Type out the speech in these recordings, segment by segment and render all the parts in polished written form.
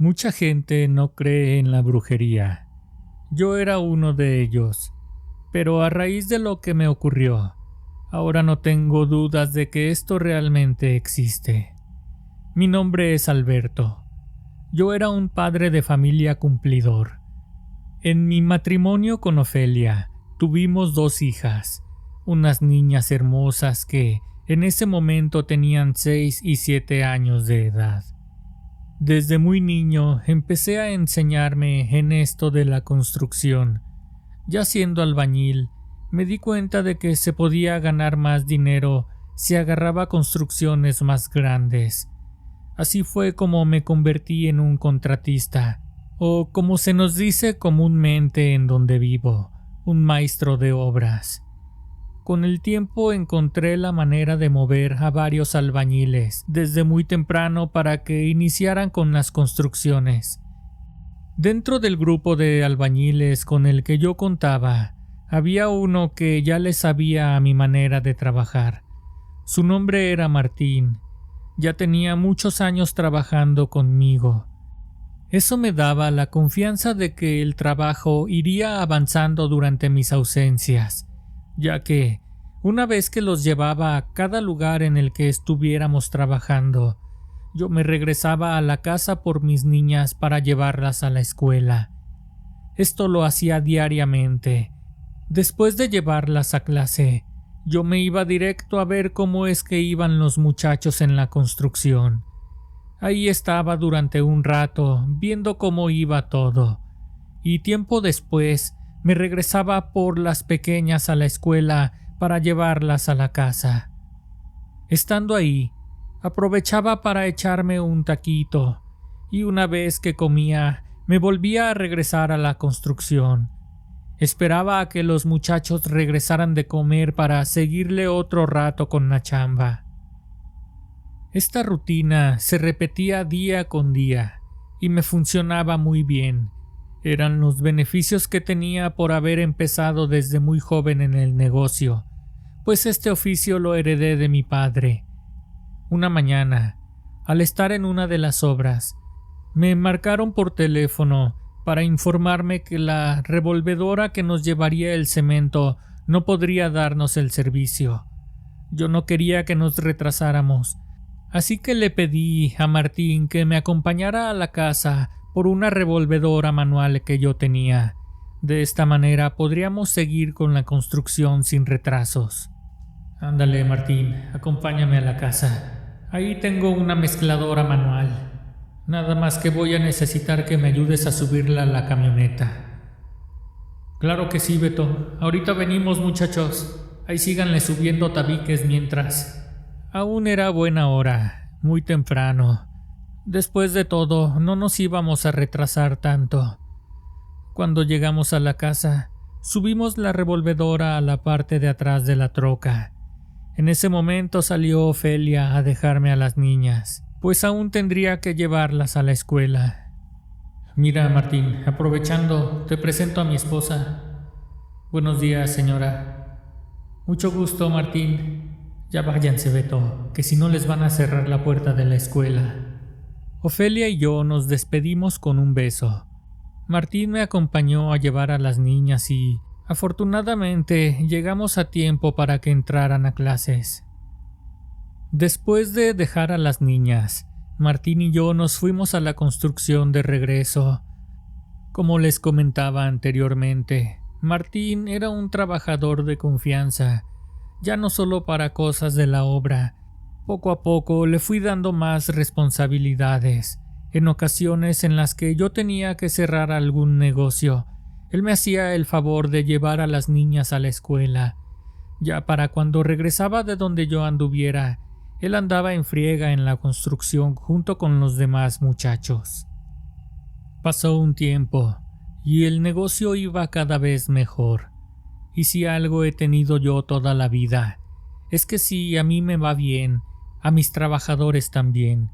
Mucha gente no cree en la brujería. Yo era uno de ellos, pero a raíz de lo que me ocurrió, ahora no tengo dudas de que esto realmente existe. Mi nombre es Alberto. Yo era un padre de familia cumplidor. En mi matrimonio con Ofelia tuvimos 2 hijas, unas niñas hermosas que en ese momento tenían 6 y 7 años de edad. Desde muy niño empecé a enseñarme en esto de la construcción. Ya siendo albañil, me di cuenta de que se podía ganar más dinero si agarraba construcciones más grandes. Así fue como me convertí en un contratista, o como se nos dice comúnmente en donde vivo, un maestro de obras. Con el tiempo encontré la manera de mover a varios albañiles desde muy temprano para que iniciaran con las construcciones. Dentro del grupo de albañiles con el que yo contaba, había uno que ya le sabía a mi manera de trabajar. Su nombre era Martín. Ya tenía muchos años trabajando conmigo. Eso me daba la confianza de que el trabajo iría avanzando durante mis ausencias, ya que, una vez que los llevaba a cada lugar en el que estuviéramos trabajando, yo me regresaba a la casa por mis niñas para llevarlas a la escuela. Esto lo hacía diariamente. Después de llevarlas a clase, yo me iba directo a ver cómo es que iban los muchachos en la construcción. Ahí estaba durante un rato, viendo cómo iba todo, y tiempo después me regresaba por las pequeñas a la escuela para llevarlas a la casa. Estando ahí, aprovechaba para echarme un taquito, y una vez que comía, me volvía a regresar a la construcción. Esperaba a que los muchachos regresaran de comer para seguirle otro rato con la chamba. Esta rutina se repetía día con día y me funcionaba muy bien. Eran los beneficios que tenía por haber empezado desde muy joven en el negocio, pues este oficio lo heredé de mi padre. Una mañana, al estar en una de las obras, me marcaron por teléfono para informarme que la revolvedora que nos llevaría el cemento no podría darnos el servicio. Yo no quería que nos retrasáramos, así que le pedí a Martín que me acompañara a la casa por una revolvedora manual que yo tenía. De esta manera podríamos seguir con la construcción sin retrasos. Ándale, Martín, acompáñame a la casa. Ahí tengo una mezcladora manual. Nada más que voy a necesitar que me ayudes a subirla a la camioneta. Claro que sí, Beto. Ahorita venimos, muchachos. Ahí síganle subiendo tabiques mientras. Aún era buena hora, muy temprano. Después de todo, no nos íbamos a retrasar tanto. Cuando llegamos a la casa, subimos la revolvedora a la parte de atrás de la troca. En ese momento salió Ofelia a dejarme a las niñas, pues aún tendría que llevarlas a la escuela. Mira, Martín, aprovechando, te presento a mi esposa. Buenos días, señora. Mucho gusto, Martín. Ya váyanse, Beto, que si no les van a cerrar la puerta de la escuela. Ofelia y yo nos despedimos con un beso. Martín me acompañó a llevar a las niñas y, afortunadamente, llegamos a tiempo para que entraran a clases. Después de dejar a las niñas, Martín y yo nos fuimos a la construcción de regreso. Como les comentaba anteriormente, Martín era un trabajador de confianza, ya no solo para cosas de la obra. Poco a poco le fui dando más responsabilidades. En ocasiones en las que yo tenía que cerrar algún negocio, él me hacía el favor de llevar a las niñas a la escuela. Ya para cuando regresaba de donde yo anduviera, él andaba en friega en la construcción junto con los demás muchachos. Pasó un tiempo y el negocio iba cada vez mejor. Y si algo he tenido yo toda la vida, es que si a mí me va bien, a mis trabajadores también.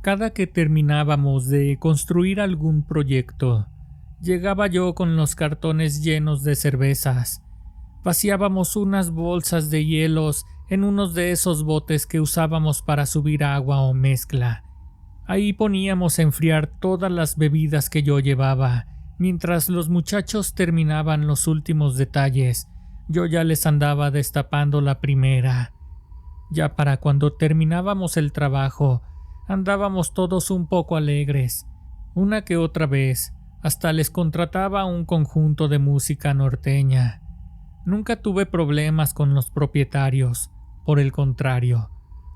Cada que terminábamos de construir algún proyecto, llegaba yo con los cartones llenos de cervezas. Vaciábamos unas bolsas de hielos en unos de esos botes que usábamos para subir agua o mezcla. Ahí poníamos a enfriar todas las bebidas que yo llevaba. Mientras los muchachos terminaban los últimos detalles, yo ya les andaba destapando la primera. Ya para cuando terminábamos el trabajo, andábamos todos un poco alegres. Una que otra vez, hasta les contrataba un conjunto de música norteña. Nunca tuve problemas con los propietarios, por el contrario.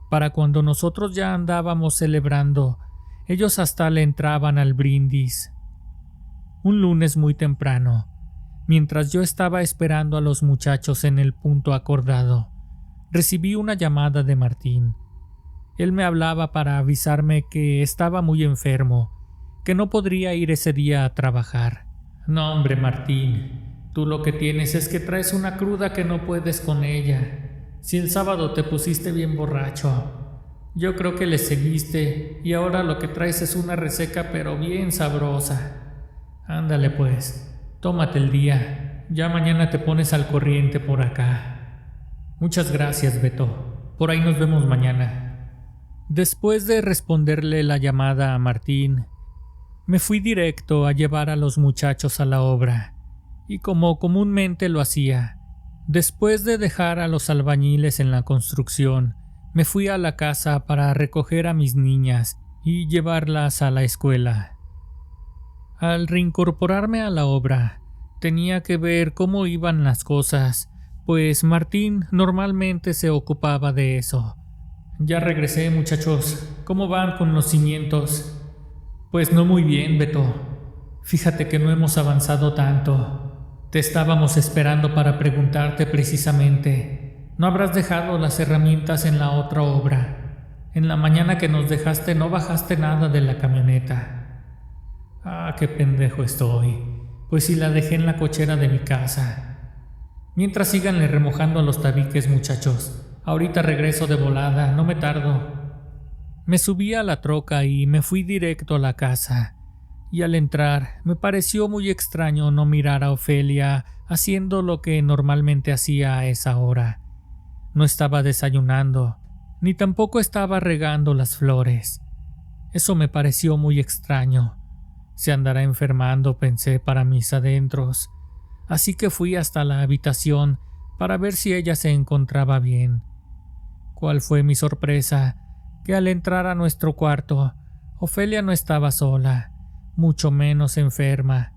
Para cuando nosotros ya andábamos celebrando, ellos hasta le entraban al brindis. Un lunes muy temprano, mientras yo estaba esperando a los muchachos en el punto acordado, recibí una llamada de Martín. Él me hablaba para avisarme que estaba muy enfermo, que no podría ir ese día a trabajar. No, hombre, Martín, tú lo que tienes es que traes una cruda que no puedes con ella. Si el sábado te pusiste bien borracho, yo creo que le seguiste y ahora lo que traes es una reseca pero bien sabrosa. Ándale pues, tómate el día, ya mañana te pones al corriente por acá. Muchas gracias, Beto, por ahí nos vemos mañana. Después de responderle la llamada a Martín, me fui directo a llevar a los muchachos a la obra, y como comúnmente lo hacía, después de dejar a los albañiles en la construcción, me fui a la casa para recoger a mis niñas y llevarlas a la escuela. Al reincorporarme a la obra, tenía que ver cómo iban las cosas, pues Martín normalmente se ocupaba de eso. Ya regresé, muchachos. ¿Cómo van con los cimientos? Pues no muy bien, Beto. Fíjate que no hemos avanzado tanto. Te estábamos esperando para preguntarte precisamente. ¿No habrás dejado las herramientas en la otra obra? En la mañana que nos dejaste no bajaste nada de la camioneta. Ah, qué pendejo estoy. Pues sí la dejé en la cochera de mi casa. Mientras síganle remojando los tabiques, muchachos. Ahorita regreso de volada, no me tardo. Me subí a la troca y me fui directo a la casa. Y al entrar, me pareció muy extraño no mirar a Ofelia haciendo lo que normalmente hacía a esa hora. No estaba desayunando, ni tampoco estaba regando las flores. Eso me pareció muy extraño. Se andará enfermando, pensé para mis adentros. Así que fui hasta la habitación para ver si ella se encontraba bien. ¿Cuál fue mi sorpresa? Que al entrar a nuestro cuarto, Ofelia no estaba sola, mucho menos enferma.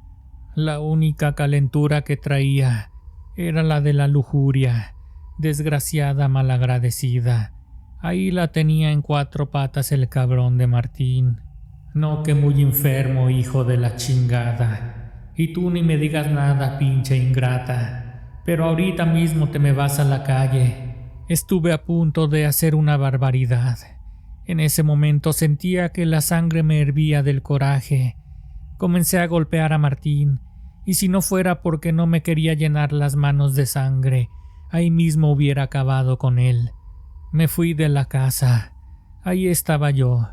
La única calentura que traía era la de la lujuria, desgraciada malagradecida. Ahí la tenía en 4 patas el cabrón de Martín. No, que muy enfermo, hijo de la chingada. Y tú ni me digas nada, pinche ingrata. Pero ahorita mismo te me vas a la calle. Estuve a punto de hacer una barbaridad. En ese momento sentía que la sangre me hervía del coraje. Comencé a golpear a Martín, y si no fuera porque no me quería llenar las manos de sangre, ahí mismo hubiera acabado con él. Me fui de la casa. Ahí estaba yo.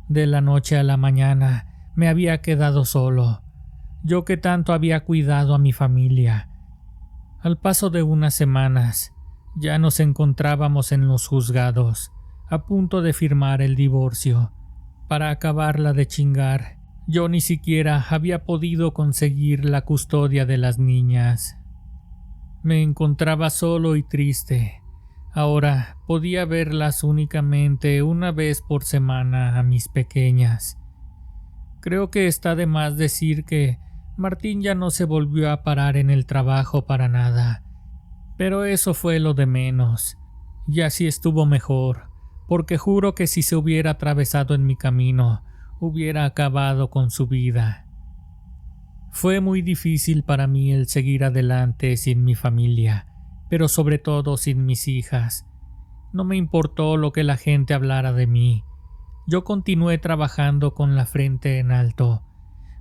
De la noche a la mañana me había quedado solo. Yo que tanto había cuidado a mi familia. Al paso de unas semanas, ya nos encontrábamos en los juzgados, a punto de firmar el divorcio. Para acabarla de chingar, yo ni siquiera había podido conseguir la custodia de las niñas. Me encontraba solo y triste. Ahora podía verlas únicamente una vez por semana a mis pequeñas. Creo que está de más decir que Martín ya no se volvió a parar en el trabajo para nada. Pero eso fue lo de menos. Y así estuvo mejor, porque juro que si se hubiera atravesado en mi camino, hubiera acabado con su vida. Fue muy difícil para mí el seguir adelante sin mi familia, pero sobre todo sin mis hijas. No me importó lo que la gente hablara de mí. Yo continué trabajando con la frente en alto.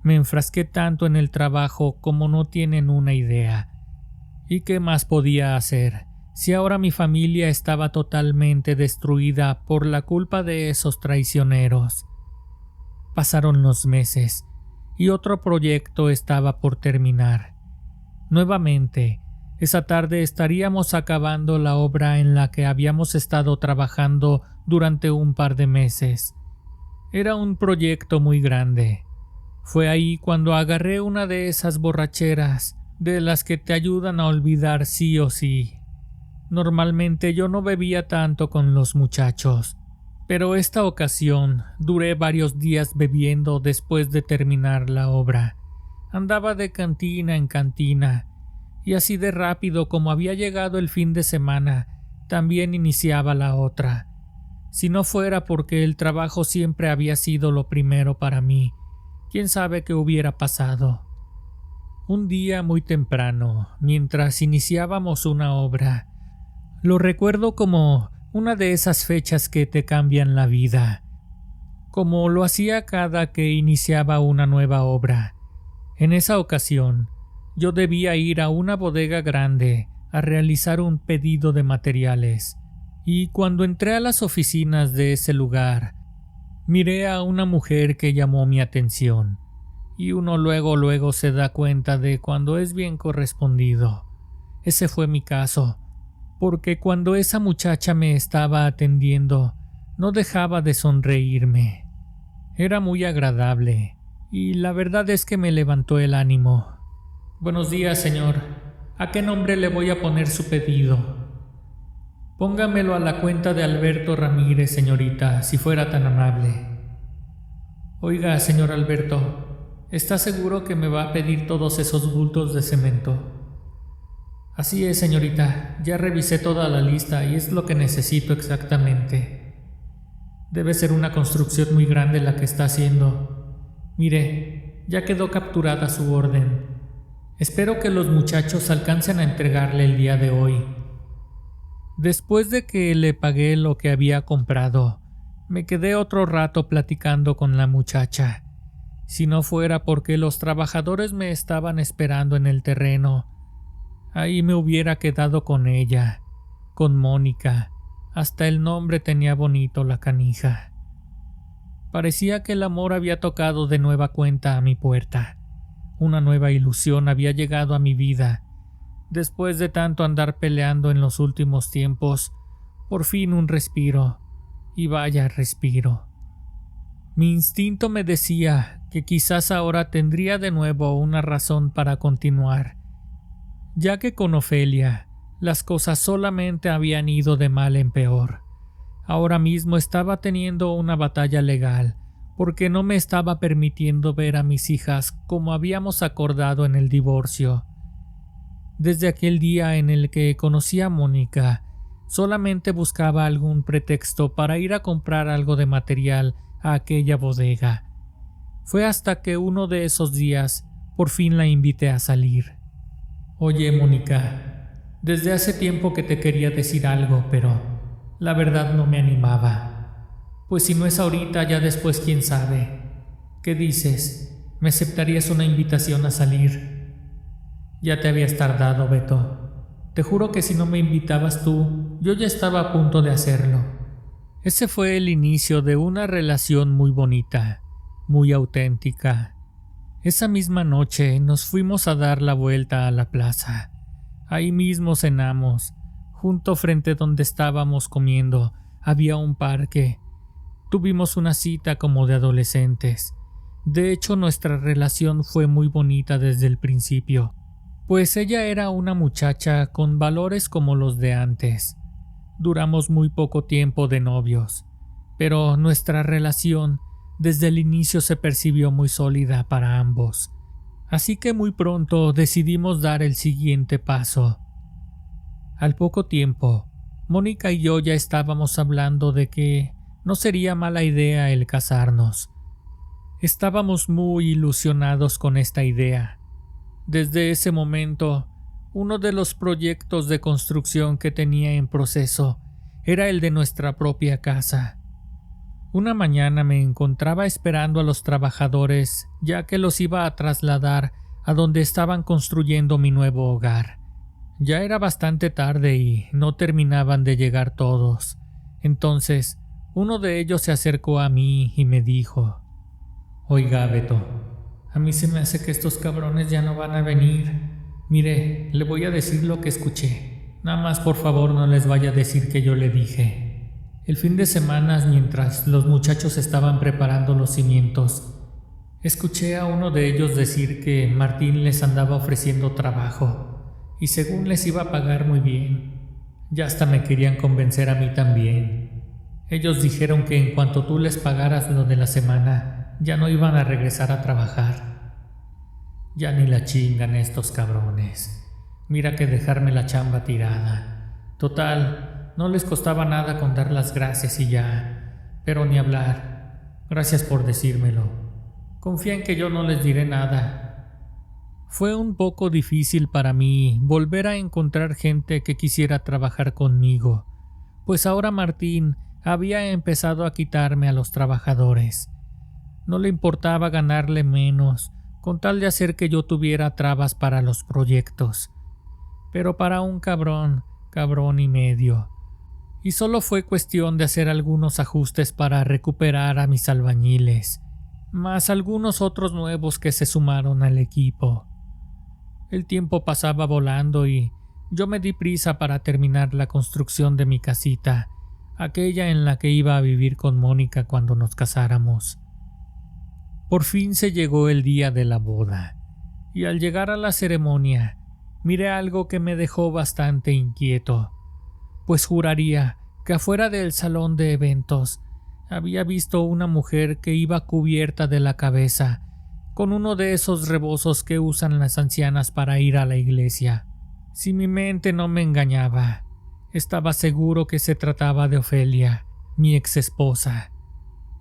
Me enfrasqué tanto en el trabajo como no tienen una idea. ¿Y qué más podía hacer si ahora mi familia estaba totalmente destruida por la culpa de esos traicioneros? Pasaron los meses y otro proyecto estaba por terminar. Nuevamente, esa tarde estaríamos acabando la obra en la que habíamos estado trabajando durante un par de meses. Era un proyecto muy grande. Fue ahí cuando agarré una de esas borracheras de las que te ayudan a olvidar sí o sí. Normalmente yo no bebía tanto con los muchachos, pero esta ocasión duré varios días bebiendo después de terminar la obra. Andaba de cantina en cantina, y así de rápido como había llegado el fin de semana, también iniciaba la otra. Si no fuera porque el trabajo siempre había sido lo primero para mí, quién sabe qué hubiera pasado. Un día muy temprano, mientras iniciábamos una obra, lo recuerdo como una de esas fechas que te cambian la vida, como lo hacía cada que iniciaba una nueva obra. En esa ocasión, yo debía ir a una bodega grande a realizar un pedido de materiales, y cuando entré a las oficinas de ese lugar, miré a una mujer que llamó mi atención, y uno luego se da cuenta de cuando es bien correspondido. Ese fue mi caso, porque cuando esa muchacha me estaba atendiendo, no dejaba de sonreírme. Era muy agradable, y la verdad es que me levantó el ánimo. Buenos días, señor. ¿A qué nombre le voy a poner su pedido? Póngamelo a la cuenta de Alberto Ramírez, señorita, si fuera tan amable. Oiga, señor Alberto, ¿está seguro que me va a pedir todos esos bultos de cemento? Así es, señorita, ya revisé toda la lista y es lo que necesito exactamente. Debe ser una construcción muy grande la que está haciendo. Mire, ya quedó capturada su orden. Espero que los muchachos alcancen a entregarle el día de hoy. Después de que le pagué lo que había comprado, me quedé otro rato platicando con la muchacha. Si no fuera porque los trabajadores me estaban esperando en el terreno, ahí me hubiera quedado con ella, con Mónica. Hasta el nombre tenía bonito la canija. Parecía que el amor había tocado de nueva cuenta a mi puerta. Una nueva ilusión había llegado a mi vida. Después de tanto andar peleando en los últimos tiempos, por fin un respiro. Y vaya respiro. Mi instinto me decía que quizás ahora tendría de nuevo una razón para continuar, ya que con Ofelia las cosas solamente habían ido de mal en peor. Ahora mismo estaba teniendo una batalla legal, porque no me estaba permitiendo ver a mis hijas como habíamos acordado en el divorcio. Desde aquel día en el que conocí a Mónica, solamente buscaba algún pretexto para ir a comprar algo de material a aquella bodega. Fue hasta que uno de esos días por fin la invité a salir. Oye, Mónica, desde hace tiempo que te quería decir algo, pero la verdad no me animaba. Pues si no es ahorita, ya después quién sabe. ¿Qué dices? ¿Me aceptarías una invitación a salir? Ya te habías tardado, Beto. Te juro que si no me invitabas tú, yo ya estaba a punto de hacerlo. Ese fue el inicio de una relación muy bonita, muy auténtica. Esa misma noche nos fuimos a dar la vuelta a la plaza. Ahí mismo cenamos. Junto frente donde estábamos comiendo había un parque. Tuvimos una cita como de adolescentes. De hecho, nuestra relación fue muy bonita desde el principio, pues ella era una muchacha con valores como los de antes. Duramos muy poco tiempo de novios, pero nuestra relación desde el inicio se percibió muy sólida para ambos. Así que muy pronto decidimos dar el siguiente paso. Al poco tiempo, Mónica y yo ya estábamos hablando de que no sería mala idea el casarnos. Estábamos muy ilusionados con esta idea. Desde ese momento, uno de los proyectos de construcción que tenía en proceso era el de nuestra propia casa. Una mañana me encontraba esperando a los trabajadores, ya que los iba a trasladar a donde estaban construyendo mi nuevo hogar. Ya era bastante tarde y no terminaban de llegar todos. Entonces, uno de ellos se acercó a mí y me dijo: «Oiga, Beto, a mí se me hace que estos cabrones ya no van a venir. Mire, le voy a decir lo que escuché. Nada más, por favor, no les vaya a decir que yo le dije». El fin de semana, mientras los muchachos estaban preparando los cimientos, escuché a uno de ellos decir que Martín les andaba ofreciendo trabajo y según les iba a pagar muy bien. Ya hasta me querían convencer a mí también. Ellos dijeron que en cuanto tú les pagaras lo de la semana, ya no iban a regresar a trabajar. Ya ni la chingan estos cabrones. Mira que dejarme la chamba tirada. Total, no les costaba nada con dar las gracias y ya. Pero ni hablar. Gracias por decírmelo. Confía en que yo no les diré nada. Fue un poco difícil para mí volver a encontrar gente que quisiera trabajar conmigo, pues ahora Martín había empezado a quitarme a los trabajadores. No le importaba ganarle menos, con tal de hacer que yo tuviera trabas para los proyectos. Pero para un cabrón y medio. Y solo fue cuestión de hacer algunos ajustes para recuperar a mis albañiles, más algunos otros nuevos que se sumaron al equipo. El tiempo pasaba volando y yo me di prisa para terminar la construcción de mi casita, aquella en la que iba a vivir con Mónica cuando nos casáramos. Por fin se llegó el día de la boda, y al llegar a la ceremonia, miré algo que me dejó bastante inquieto, pues juraría que afuera del salón de eventos había visto una mujer que iba cubierta de la cabeza, con uno de esos rebozos que usan las ancianas para ir a la iglesia. Si mi mente no me engañaba, estaba seguro que se trataba de Ofelia, mi ex esposa.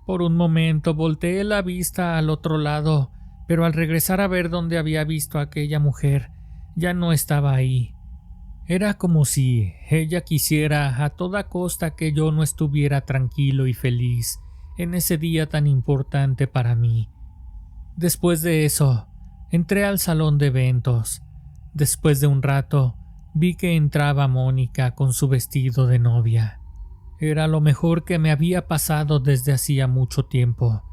Por un momento volteé la vista al otro lado, pero al regresar a ver dónde había visto a aquella mujer, ya no estaba ahí. Era como si ella quisiera a toda costa que yo no estuviera tranquilo y feliz en ese día tan importante para mí. Después de eso, entré al salón de eventos. Después de un rato, vi que entraba Mónica con su vestido de novia. Era lo mejor que me había pasado desde hacía mucho tiempo,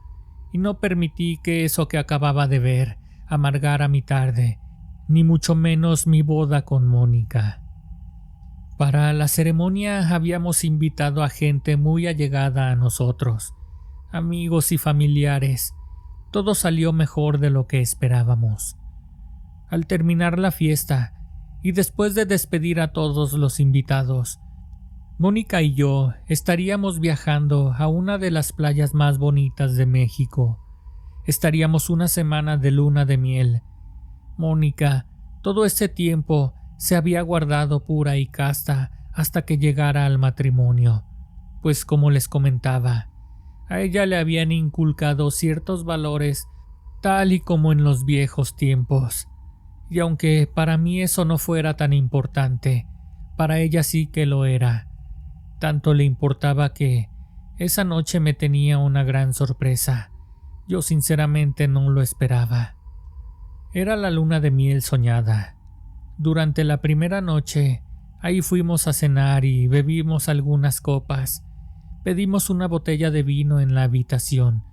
y no permití que eso que acababa de ver amargara mi tarde, ni mucho menos mi boda con Mónica. Para la ceremonia habíamos invitado a gente muy allegada a nosotros, amigos y familiares. Todo salió mejor de lo que esperábamos. Al terminar la fiesta, y después de despedir a todos los invitados, Mónica y yo estaríamos viajando a una de las playas más bonitas de México. Estaríamos una semana de luna de miel. Mónica, todo ese tiempo, se había guardado pura y casta hasta que llegara al matrimonio, pues como les comentaba, a ella le habían inculcado ciertos valores tal y como en los viejos tiempos, y aunque para mí eso no fuera tan importante, para ella sí que lo era. Tanto le importaba que esa noche me tenía una gran sorpresa. Yo sinceramente no lo esperaba. Era la luna de miel soñada. Durante la primera noche, ahí fuimos a cenar y bebimos algunas copas. Pedimos una botella de vino en la habitación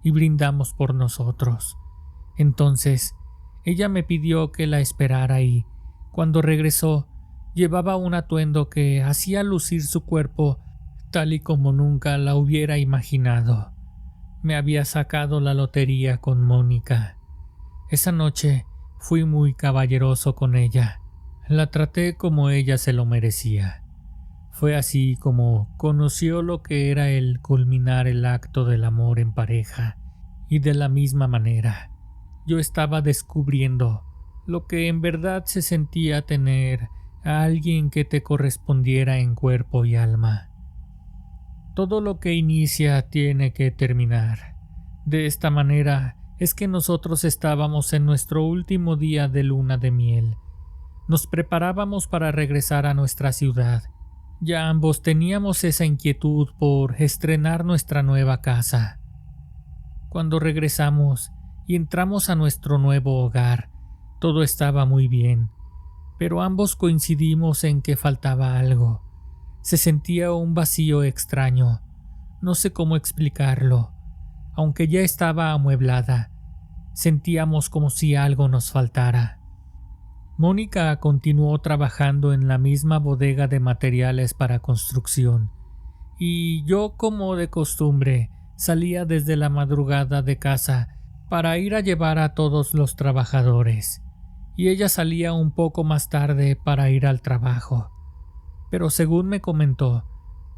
y brindamos por nosotros. Entonces, ella me pidió que la esperara y, cuando regresó, llevaba un atuendo que hacía lucir su cuerpo tal y como nunca la hubiera imaginado. Me había sacado la lotería con Mónica. Esa noche fui muy caballeroso con ella. La traté como ella se lo merecía. Fue así como conoció lo que era el culminar el acto del amor en pareja, y de la misma manera, yo estaba descubriendo lo que en verdad se sentía tener a alguien que te correspondiera en cuerpo y alma. Todo lo que inicia tiene que terminar. De esta manera es que nosotros estábamos en nuestro último día de luna de miel. Nos preparábamos para regresar a nuestra ciudad. Ya ambos teníamos esa inquietud por estrenar nuestra nueva casa. Cuando regresamos y entramos a nuestro nuevo hogar, todo estaba muy bien, pero ambos coincidimos en que faltaba algo. Se sentía un vacío extraño. No sé cómo explicarlo. Aunque ya estaba amueblada, sentíamos como si algo nos faltara. Mónica continuó trabajando en la misma bodega de materiales para construcción, y yo, como de costumbre, salía desde la madrugada de casa para ir a llevar a todos los trabajadores, y ella salía un poco más tarde para ir al trabajo. Pero según me comentó,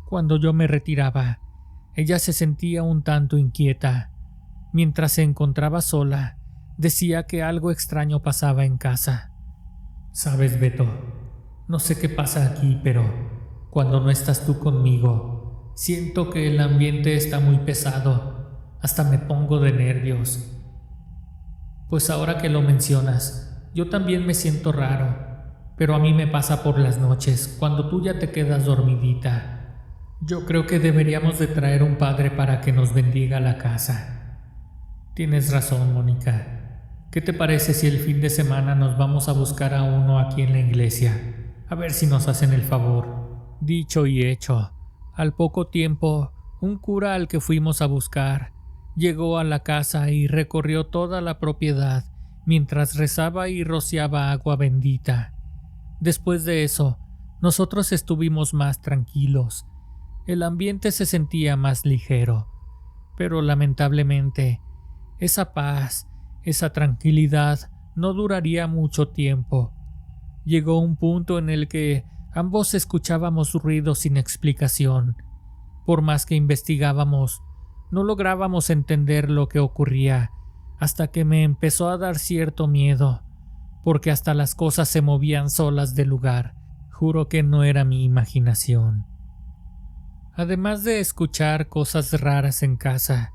cuando yo me retiraba, ella se sentía un tanto inquieta. Mientras se encontraba sola, decía que algo extraño pasaba en casa. Sabes, Beto, no sé qué pasa aquí, pero cuando no estás tú conmigo, siento que el ambiente está muy pesado. Hasta me pongo de nervios. Pues ahora que lo mencionas, yo también me siento raro, pero a mí me pasa por las noches, cuando tú ya te quedas dormidita. Yo creo que deberíamos de traer un padre para que nos bendiga la casa. Tienes razón, Mónica. ¿Qué te parece si el fin de semana nos vamos a buscar a uno aquí en la iglesia? A ver si nos hacen el favor. Dicho y hecho. Al poco tiempo, un cura al que fuimos a buscar llegó a la casa y recorrió toda la propiedad mientras rezaba y rociaba agua bendita. Después de eso, nosotros estuvimos más tranquilos. El ambiente se sentía más ligero, pero lamentablemente, esa paz, esa tranquilidad no duraría mucho tiempo. Llegó un punto en el que ambos escuchábamos ruidos sin explicación. Por más que investigábamos, no lográbamos entender lo que ocurría, hasta que me empezó a dar cierto miedo, porque hasta las cosas se movían solas del lugar. Juro que no era mi imaginación. Además de escuchar cosas raras en casa,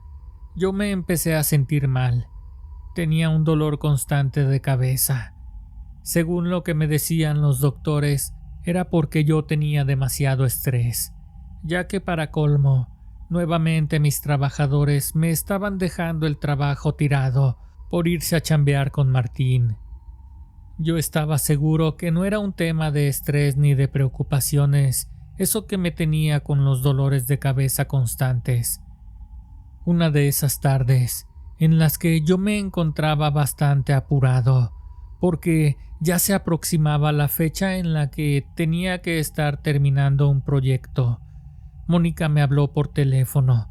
yo me empecé a sentir mal. Tenía un dolor constante de cabeza. Según lo que me decían los doctores, era porque yo tenía demasiado estrés, ya que para colmo, nuevamente mis trabajadores me estaban dejando el trabajo tirado por irse a chambear con Martín. Yo estaba seguro que no era un tema de estrés ni de preocupaciones, eso que me tenía con los dolores de cabeza constantes. Una de esas tardes, en las que yo me encontraba bastante apurado, porque ya se aproximaba la fecha en la que tenía que estar terminando un proyecto, Mónica me habló por teléfono.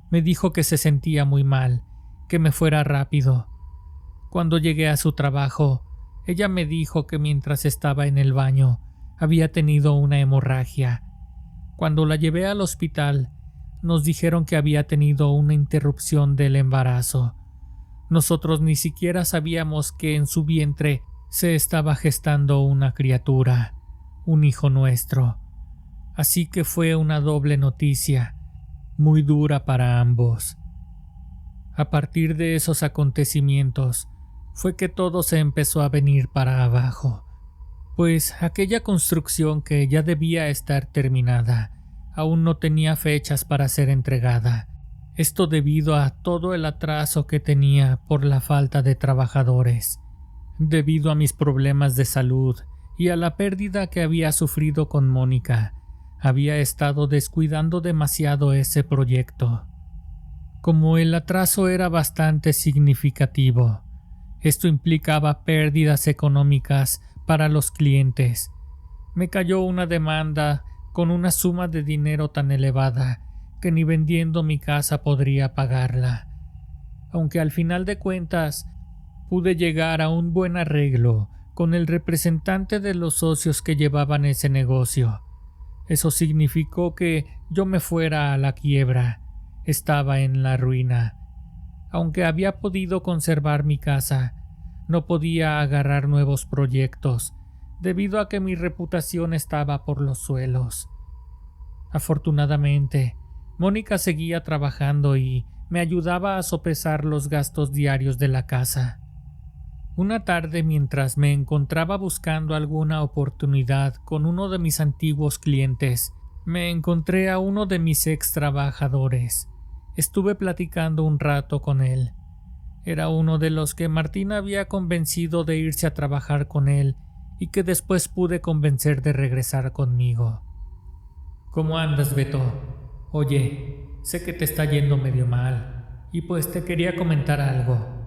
Me dijo que se sentía muy mal, que me fuera rápido. Cuando llegué a su trabajo, ella me dijo que mientras estaba en el baño había tenido una hemorragia. Cuando la llevé al hospital, nos dijeron que había tenido una interrupción del embarazo. Nosotros ni siquiera sabíamos que en su vientre se estaba gestando una criatura, un hijo nuestro. Así que fue una doble noticia, muy dura para ambos. A partir de esos acontecimientos, fue que todo se empezó a venir para abajo, pues aquella construcción que ya debía estar terminada, aún no tenía fechas para ser entregada. Esto debido a todo el atraso que tenía por la falta de trabajadores, debido a mis problemas de salud y a la pérdida que había sufrido con Mónica. Había estado descuidando demasiado ese proyecto. Como el atraso era bastante significativo, esto implicaba pérdidas económicas para los clientes. Me cayó una demanda con una suma de dinero tan elevada que ni vendiendo mi casa podría pagarla. Aunque al final de cuentas pude llegar a un buen arreglo con el representante de los socios que llevaban ese negocio. Eso significó que yo me fuera a la quiebra. Estaba en la ruina. Aunque había podido conservar mi casa, no podía agarrar nuevos proyectos, debido a que mi reputación estaba por los suelos. Afortunadamente, Mónica seguía trabajando y me ayudaba a sopesar los gastos diarios de la casa. Una tarde, mientras me encontraba buscando alguna oportunidad con uno de mis antiguos clientes, me encontré a uno de mis ex trabajadores. Estuve platicando un rato con él. Era uno de los que Martín había convencido de irse a trabajar con él y que después pude convencer de regresar conmigo. ¿Cómo andas, Beto? Oye, sé que te está yendo medio mal y pues te quería comentar algo.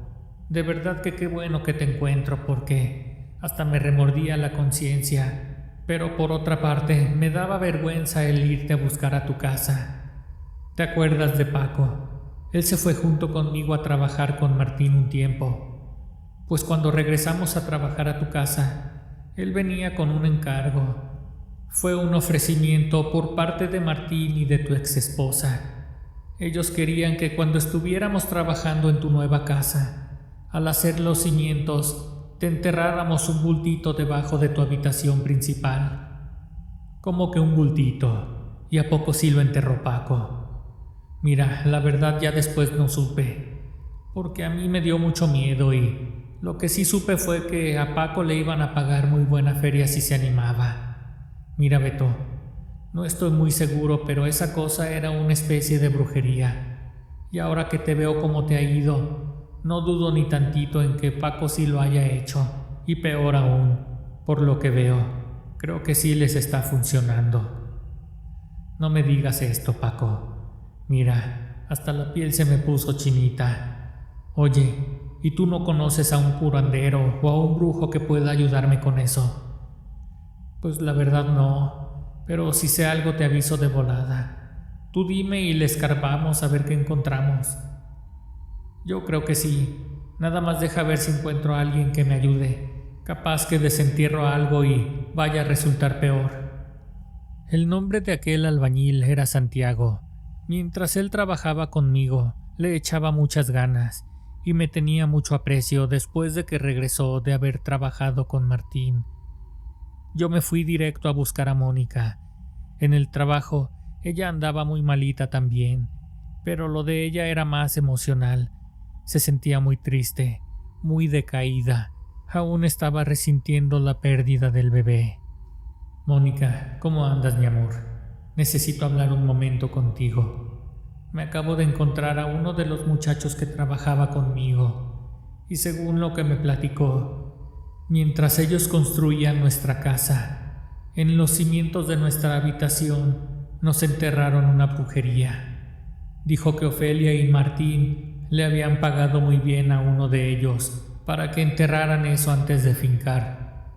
De verdad que qué bueno que te encuentro porque hasta me remordía la conciencia. Pero por otra parte, me daba vergüenza el irte a buscar a tu casa. ¿Te acuerdas de Paco? Él se fue junto conmigo a trabajar con Martín un tiempo. Pues cuando regresamos a trabajar a tu casa, él venía con un encargo. Fue un ofrecimiento por parte de Martín y de tu exesposa. Ellos querían que cuando estuviéramos trabajando en tu nueva casa, al hacer los cimientos, te enterráramos un bultito debajo de tu habitación principal. ¿Cómo que un bultito? ¿Y a poco sí lo enterró Paco? Mira, la verdad ya después no supe, porque a mí me dio mucho miedo y lo que sí supe fue que a Paco le iban a pagar muy buena feria si se animaba. Mira, Beto, no estoy muy seguro, pero esa cosa era una especie de brujería. Y ahora que te veo cómo te ha ido, no dudo ni tantito en que Paco sí lo haya hecho. Y peor aún, por lo que veo, creo que sí les está funcionando. No me digas esto, Paco. Mira, hasta la piel se me puso chinita. Oye, ¿y tú no conoces a un curandero o a un brujo que pueda ayudarme con eso? Pues la verdad no, pero si sé algo te aviso de volada. Tú dime y le escarbamos a ver qué encontramos. Yo creo que sí, nada más deja ver si encuentro a alguien que me ayude. Capaz que desentierro algo y vaya a resultar peor. El nombre de aquel albañil era Santiago. Mientras él trabajaba conmigo, le echaba muchas ganas y me tenía mucho aprecio después de que regresó de haber trabajado con Martín. Yo me fui directo a buscar a Mónica. En el trabajo, ella andaba muy malita también, pero lo de ella era más emocional. Se sentía muy triste, muy decaída. Aún estaba resintiendo la pérdida del bebé. Mónica, ¿cómo andas, mi amor? Necesito hablar un momento contigo. Me acabo de encontrar a uno de los muchachos que trabajaba conmigo, y según lo que me platicó, mientras ellos construían nuestra casa, en los cimientos de nuestra habitación nos enterraron una brujería. Dijo que Ofelia y Martín le habían pagado muy bien a uno de ellos para que enterraran eso antes de fincar.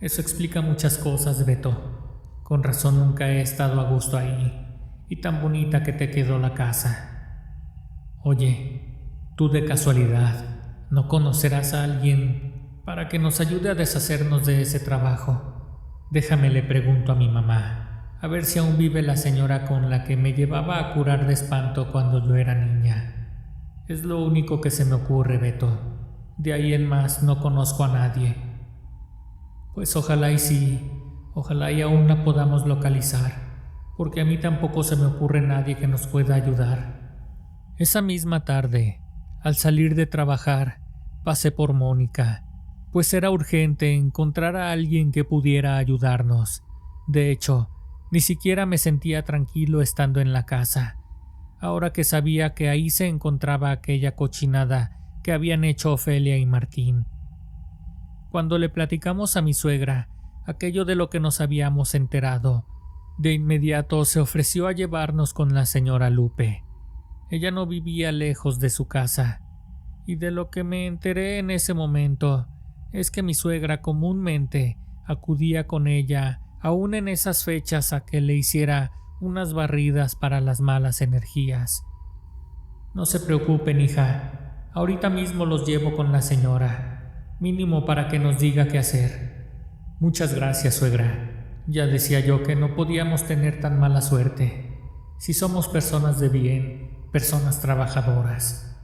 Eso explica muchas cosas, Beto. Con razón nunca he estado a gusto ahí, y tan bonita que te quedó la casa. Oye, tú de casualidad, ¿no conocerás a alguien para que nos ayude a deshacernos de ese trabajo? Déjame le pregunto a mi mamá, a ver si aún vive la señora con la que me llevaba a curar de espanto cuando yo era niña. Es lo único que se me ocurre, Beto. De ahí en más no conozco a nadie. Pues ojalá y sí, ojalá y aún la podamos localizar, porque a mí tampoco se me ocurre nadie que nos pueda ayudar. Esa misma tarde, al salir de trabajar, pasé por Mónica, pues era urgente encontrar a alguien que pudiera ayudarnos. De hecho, ni siquiera me sentía tranquilo estando en la casa, ahora que sabía que ahí se encontraba aquella cochinada que habían hecho Ofelia y Martín. Cuando le platicamos a mi suegra aquello de lo que nos habíamos enterado, de inmediato se ofreció a llevarnos con la señora Lupe. Ella no vivía lejos de su casa, y de lo que me enteré en ese momento es que mi suegra comúnmente acudía con ella aún en esas fechas a que le hiciera unas barridas para las malas energías. No se preocupen, hija, ahorita mismo los llevo con la señora, mínimo para que nos diga qué hacer. Muchas gracias, suegra. Ya decía yo que no podíamos tener tan mala suerte. Si somos personas de bien, personas trabajadoras.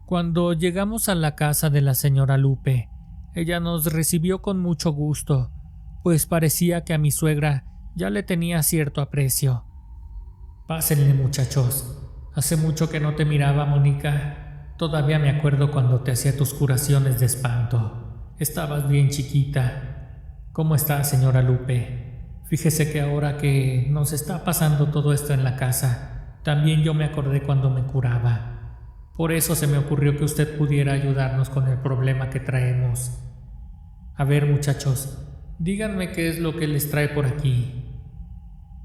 Cuando llegamos a la casa de la señora Lupe, ella nos recibió con mucho gusto, pues parecía que a mi suegra ya le tenía cierto aprecio. Pásenle, muchachos. Hace mucho que no te miraba, Mónica. Todavía me acuerdo cuando te hacía tus curaciones de espanto. Estabas bien chiquita. ¿Cómo está, señora Lupe? Fíjese que ahora que nos está pasando todo esto en la casa, también yo me acordé cuando me curaba. Por eso se me ocurrió que usted pudiera ayudarnos con el problema que traemos. A ver, muchachos, díganme qué es lo que les trae por aquí.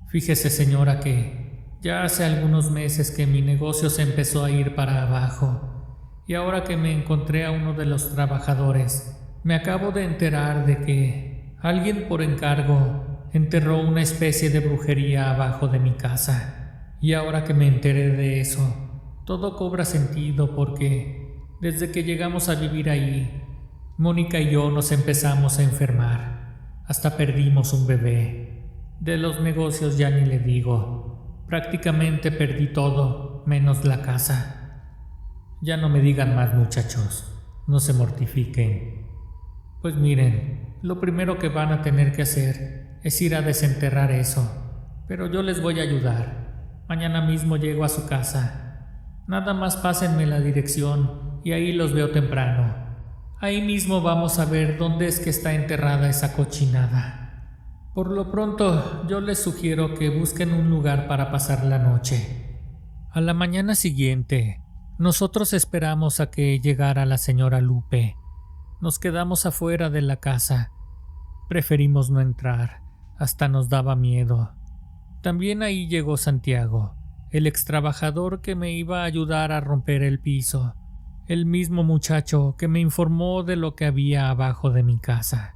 Fíjese, señora, que ya hace algunos meses que mi negocio se empezó a ir para abajo, y ahora que me encontré a uno de los trabajadores, me acabo de enterar de que Alguien por encargo enterró una especie de brujería abajo de mi casa. Y ahora que me enteré de eso, todo cobra sentido porque desde que llegamos a vivir ahí, Mónica y yo nos empezamos a enfermar. Hasta perdimos un bebé. De los negocios ya ni le digo. Prácticamente perdí todo, menos la casa. Ya no me digan más, muchachos. No se mortifiquen. Pues miren, lo primero que van a tener que hacer es ir a desenterrar eso. Pero yo les voy a ayudar. Mañana mismo llego a su casa. Nada más pásenme la dirección y ahí los veo temprano. Ahí mismo vamos a ver dónde es que está enterrada esa cochinada. Por lo pronto, yo les sugiero que busquen un lugar para pasar la noche. A la mañana siguiente, nosotros esperamos a que llegara la señora Lupe. Nos quedamos afuera de la casa. Preferimos no entrar, hasta nos daba miedo. También ahí llegó Santiago, el extrabajador que me iba a ayudar a romper el piso, el mismo muchacho que me informó de lo que había abajo de mi casa.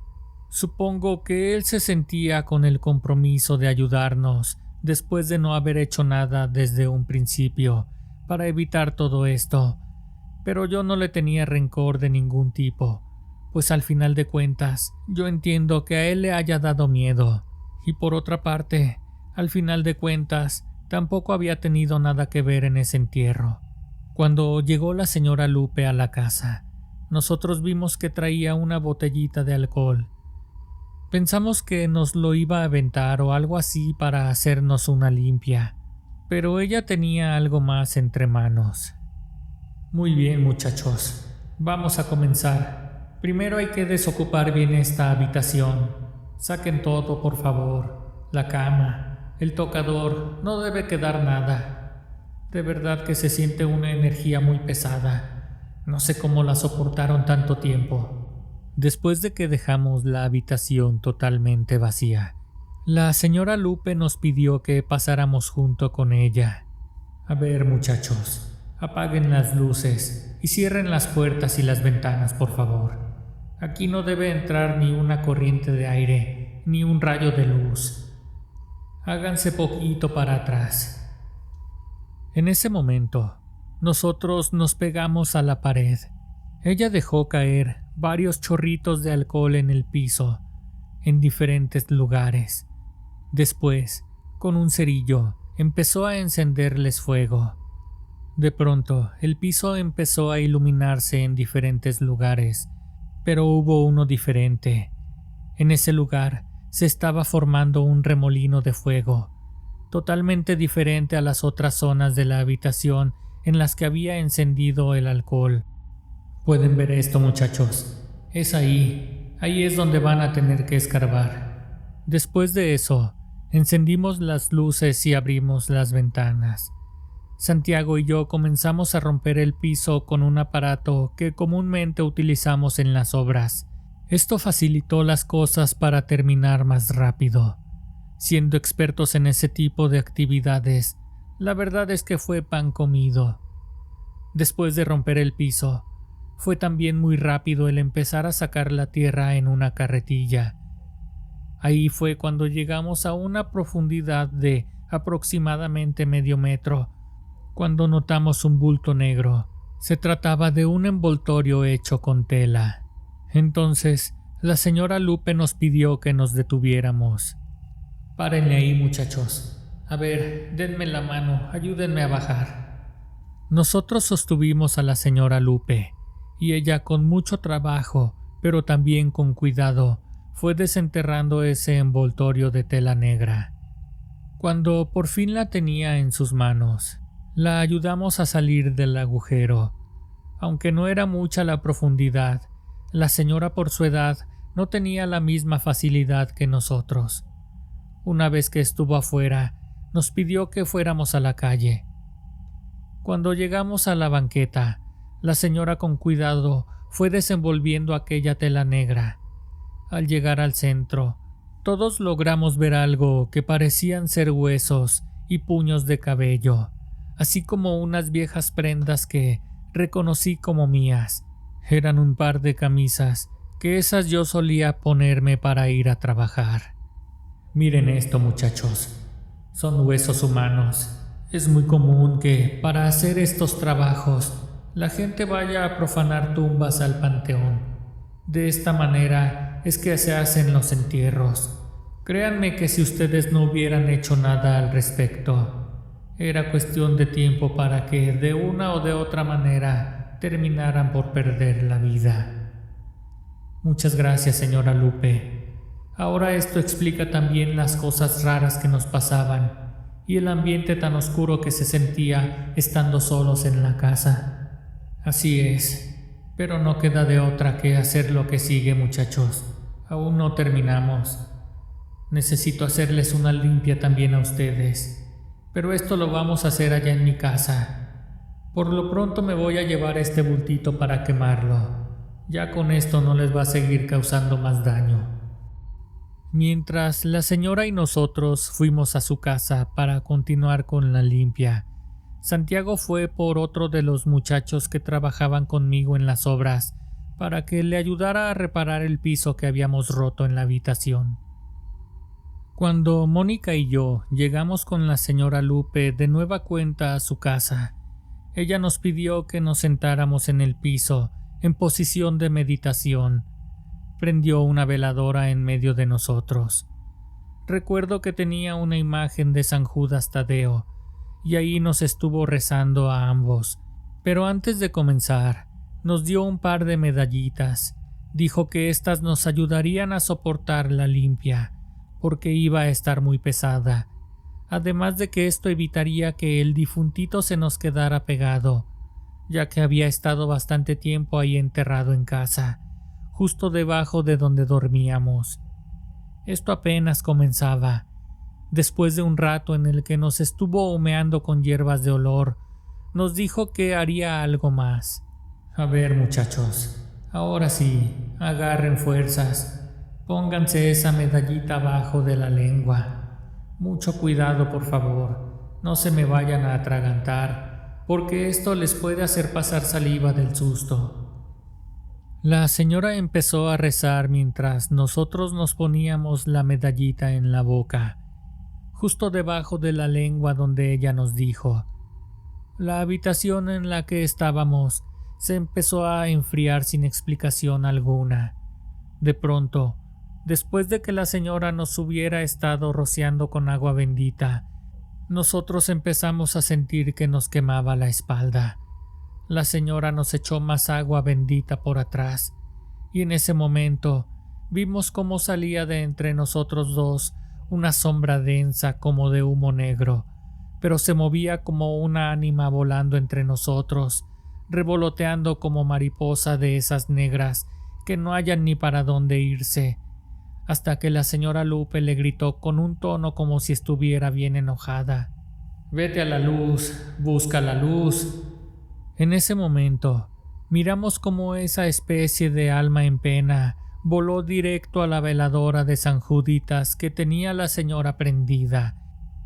Supongo que él se sentía con el compromiso de ayudarnos después de no haber hecho nada desde un principio para evitar todo esto, pero yo no le tenía rencor de ningún tipo. Pues al final de cuentas, yo entiendo que a él le haya dado miedo, y por otra parte, al final de cuentas, tampoco había tenido nada que ver en ese entierro. Cuando llegó la señora Lupe a la casa, nosotros vimos que traía una botellita de alcohol. Pensamos que nos lo iba a aventar o algo así para hacernos una limpia, pero ella tenía algo más entre manos. Muy bien, muchachos, vamos a comenzar. Primero hay que desocupar bien esta habitación. Saquen todo, por favor. La cama, el tocador, no debe quedar nada. De verdad que se siente una energía muy pesada. No sé cómo la soportaron tanto tiempo. Después de que dejamos la habitación totalmente vacía, la señora Lupe nos pidió que pasáramos junto con ella. A ver, muchachos, apaguen las luces y cierren las puertas y las ventanas, por favor. Aquí no debe entrar ni una corriente de aire, ni un rayo de luz. Háganse poquito para atrás. En ese momento, nosotros nos pegamos a la pared. Ella dejó caer varios chorritos de alcohol en el piso, en diferentes lugares. Después, con un cerillo, empezó a encenderles fuego. De pronto, el piso empezó a iluminarse en diferentes lugares, pero hubo uno diferente. En ese lugar se estaba formando un remolino de fuego, totalmente diferente a las otras zonas de la habitación en las que había encendido el alcohol. Pueden ver esto, muchachos. Es ahí es donde van a tener que escarbar. Después de eso, encendimos las luces y abrimos las ventanas. Santiago y yo comenzamos a romper el piso con un aparato que comúnmente utilizamos en las obras. Esto facilitó las cosas para terminar más rápido. Siendo expertos en ese tipo de actividades, la verdad es que fue pan comido. Después de romper el piso, fue también muy rápido el empezar a sacar la tierra en una carretilla. Ahí fue cuando llegamos a una profundidad de aproximadamente medio metro, cuando notamos un bulto negro. Se trataba de un envoltorio hecho con tela. Entonces, la señora Lupe nos pidió que nos detuviéramos. Párenle ahí, muchachos. A ver, denme la mano, ayúdenme a bajar. Nosotros sostuvimos a la señora Lupe, y ella con mucho trabajo, pero también con cuidado, fue desenterrando ese envoltorio de tela negra. Cuando por fin la tenía en sus manos, la ayudamos a salir del agujero. Aunque no era mucha la profundidad, la señora por su edad no tenía la misma facilidad que nosotros. Una vez que estuvo afuera, nos pidió que fuéramos a la calle. Cuando llegamos a la banqueta, la señora con cuidado fue desenvolviendo aquella tela negra. Al llegar al centro, todos logramos ver algo que parecían ser huesos y puños de cabello, así como unas viejas prendas que reconocí como mías. Eran un par de camisas que esas yo solía ponerme para ir a trabajar. Miren esto, muchachos. Son huesos humanos. Es muy común que, para hacer estos trabajos, la gente vaya a profanar tumbas al panteón. De esta manera es que se hacen los entierros. Créanme que si ustedes no hubieran hecho nada al respecto, era cuestión de tiempo para que, de una o de otra manera, terminaran por perder la vida. Muchas gracias, señora Lupe. Ahora esto explica también las cosas raras que nos pasaban y el ambiente tan oscuro que se sentía estando solos en la casa. Así es, pero no queda de otra que hacer lo que sigue, muchachos. Aún no terminamos. Necesito hacerles una limpia también a ustedes, pero esto lo vamos a hacer allá en mi casa. Por lo pronto me voy a llevar este bultito para quemarlo. Ya con esto no les va a seguir causando más daño. Mientras la señora y nosotros fuimos a su casa para continuar con la limpia, Santiago fue por otro de los muchachos que trabajaban conmigo en las obras para que le ayudara a reparar el piso que habíamos roto en la habitación. Cuando Mónica y yo llegamos con la señora Lupe de nueva cuenta a su casa, ella nos pidió que nos sentáramos en el piso en posición de meditación. Prendió una veladora en medio de nosotros. Recuerdo que tenía una imagen de San Judas Tadeo, y ahí nos estuvo rezando a ambos. Pero antes de comenzar, nos dio un par de medallitas. Dijo que éstas nos ayudarían a soportar la limpia, porque iba a estar muy pesada. Además de que esto evitaría que el difuntito se nos quedara pegado, ya que había estado bastante tiempo ahí enterrado en casa, justo debajo de donde dormíamos. Esto apenas comenzaba. Después de un rato en el que nos estuvo humeando con hierbas de olor, nos dijo que haría algo más. A ver, muchachos, ahora sí, agarren fuerzas. Pónganse esa medallita abajo de la lengua. Mucho cuidado, por favor. No se me vayan a atragantar, porque esto les puede hacer pasar saliva del susto. La señora empezó a rezar mientras nosotros nos poníamos la medallita en la boca, justo debajo de la lengua donde ella nos dijo. La habitación en la que estábamos se empezó a enfriar sin explicación alguna. De pronto, después de que la señora nos hubiera estado rociando con agua bendita, nosotros empezamos a sentir que nos quemaba la espalda. La señora nos echó más agua bendita por atrás, y en ese momento vimos cómo salía de entre nosotros dos una sombra densa como de humo negro, pero se movía como una ánima volando entre nosotros, revoloteando como mariposa de esas negras que no hallan ni para dónde irse, hasta que la señora Lupe le gritó con un tono como si estuviera bien enojada: «Vete a la luz, busca la luz». En ese momento, miramos cómo esa especie de alma en pena voló directo a la veladora de San Juditas que tenía la señora prendida.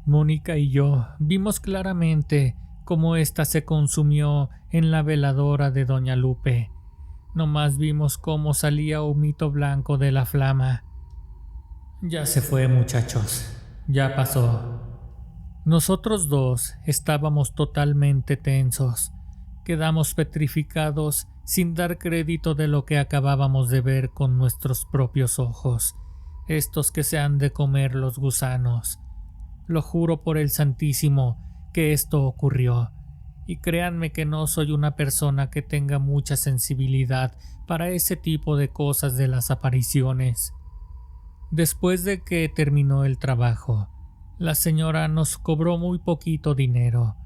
Mónica y yo vimos claramente cómo ésta se consumió en la veladora de doña Lupe. Nomás vimos cómo salía humito blanco de la flama. Ya se fue, muchachos. Ya pasó. Nosotros dos estábamos totalmente tensos. Quedamos petrificados sin dar crédito de lo que acabábamos de ver con nuestros propios ojos, estos que se han de comer los gusanos. Lo juro por el Santísimo que esto ocurrió, y créanme que no soy una persona que tenga mucha sensibilidad para ese tipo de cosas de las apariciones. Después de que terminó el trabajo, la señora nos cobró muy poquito dinero.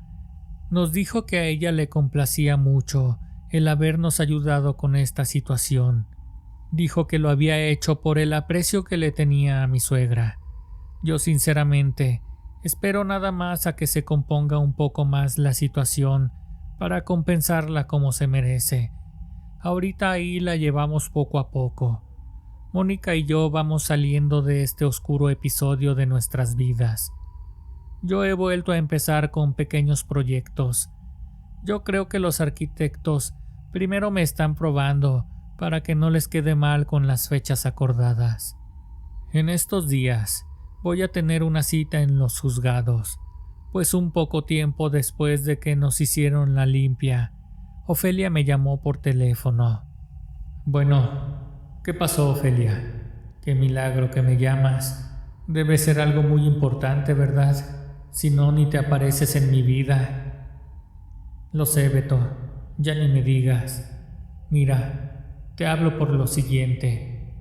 Nos dijo que a ella le complacía mucho el habernos ayudado con esta situación. Dijo que lo había hecho por el aprecio que le tenía a mi suegra. Yo sinceramente espero nada más a que se componga un poco más la situación para compensarla como se merece. Ahorita ahí la llevamos poco a poco. Mónica y yo vamos saliendo de este oscuro episodio de nuestras vidas. Yo he vuelto a empezar con pequeños proyectos. Yo creo que los arquitectos primero me están probando para que no les quede mal con las fechas acordadas. En estos días voy a tener una cita en los juzgados, pues un poco tiempo después de que nos hicieron la limpia, Ofelia me llamó por teléfono. Bueno, ¿qué pasó, Ofelia? Qué milagro que me llamas. Debe ser algo muy importante, ¿verdad? Si no, ni te apareces en mi vida. Lo sé, Beto, ya ni me digas. Mira, te hablo por lo siguiente.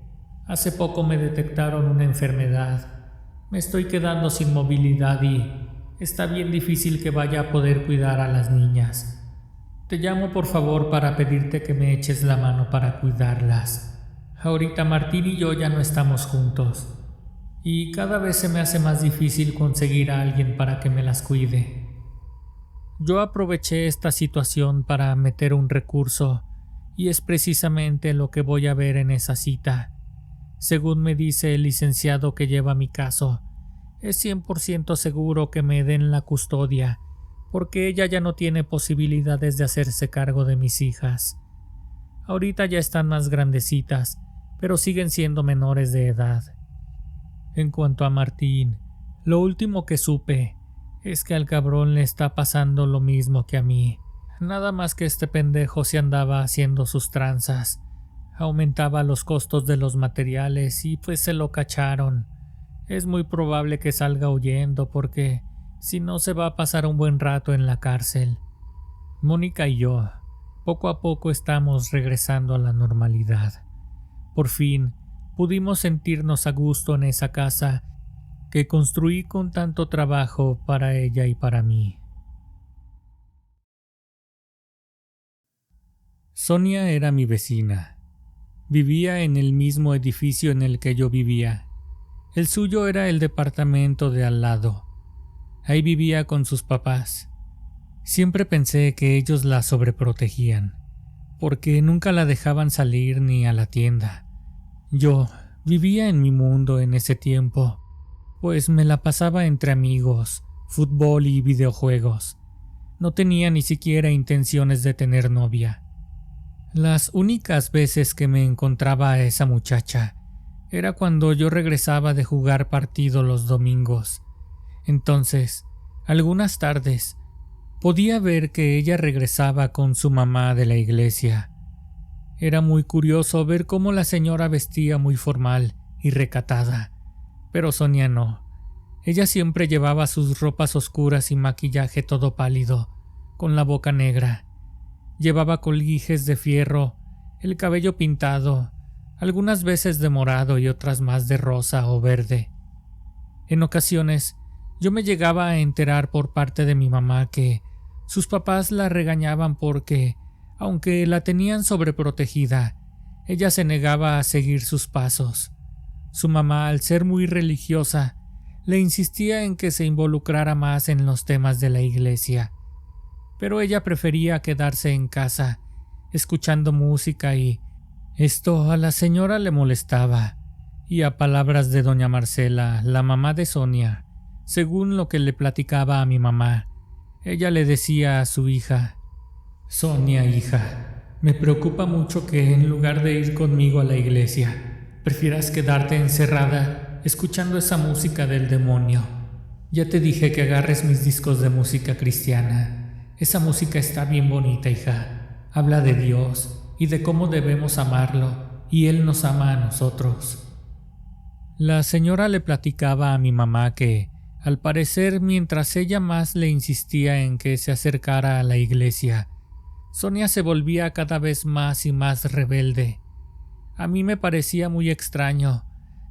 Hace poco me detectaron una enfermedad. Me estoy quedando sin movilidad y está bien difícil que vaya a poder cuidar a las niñas. Te llamo por favor para pedirte que me eches la mano para cuidarlas. Ahorita Martín y yo ya no estamos juntos, y cada vez se me hace más difícil conseguir a alguien para que me las cuide. Yo aproveché esta situación para meter un recurso, y es precisamente lo que voy a ver en esa cita. Según me dice el licenciado que lleva mi caso, es 100% seguro que me den la custodia, porque ella ya no tiene posibilidades de hacerse cargo de mis hijas. Ahorita ya están más grandecitas, pero siguen siendo menores de edad. En cuanto a Martín, lo último que supe es que al cabrón le está pasando lo mismo que a mí. Nada más que este pendejo se andaba haciendo sus tranzas. Aumentaba los costos de los materiales y pues se lo cacharon. Es muy probable que salga huyendo porque si no se va a pasar un buen rato en la cárcel. Mónica y yo, poco a poco estamos regresando a la normalidad. Por fin, pudimos sentirnos a gusto en esa casa que construí con tanto trabajo para ella y para mí. Sonia era mi vecina. Vivía en el mismo edificio en el que yo vivía. El suyo era el departamento de al lado. Ahí vivía con sus papás. Siempre pensé que ellos la sobreprotegían, porque nunca la dejaban salir ni a la tienda. Yo vivía en mi mundo en ese tiempo, pues me la pasaba entre amigos, fútbol y videojuegos. No tenía ni siquiera intenciones de tener novia. Las únicas veces que me encontraba a esa muchacha era cuando yo regresaba de jugar partido los domingos. Entonces, algunas tardes, podía ver que ella regresaba con su mamá de la iglesia. Era muy curioso ver cómo la señora vestía muy formal y recatada, pero Sonia no. Ella siempre llevaba sus ropas oscuras y maquillaje todo pálido, con la boca negra. Llevaba colguijes de fierro, el cabello pintado, algunas veces de morado y otras más de rosa o verde. En ocasiones, yo me llegaba a enterar por parte de mi mamá que sus papás la regañaban porque, aunque la tenían sobreprotegida, ella se negaba a seguir sus pasos. Su mamá, al ser muy religiosa, le insistía en que se involucrara más en los temas de la iglesia, pero ella prefería quedarse en casa, escuchando música y esto a la señora le molestaba, y a palabras de doña Marcela, la mamá de Sonia, según lo que le platicaba a mi mamá, ella le decía a su hija: Sonia, hija, me preocupa mucho que en lugar de ir conmigo a la iglesia, prefieras quedarte encerrada escuchando esa música del demonio. Ya te dije que agarres mis discos de música cristiana. Esa música está bien bonita, hija. Habla de Dios y de cómo debemos amarlo, y Él nos ama a nosotros. La señora le platicaba a mi mamá que, al parecer, mientras ella más le insistía en que se acercara a la iglesia, Sonia se volvía cada vez más y más rebelde. A mí me parecía muy extraño.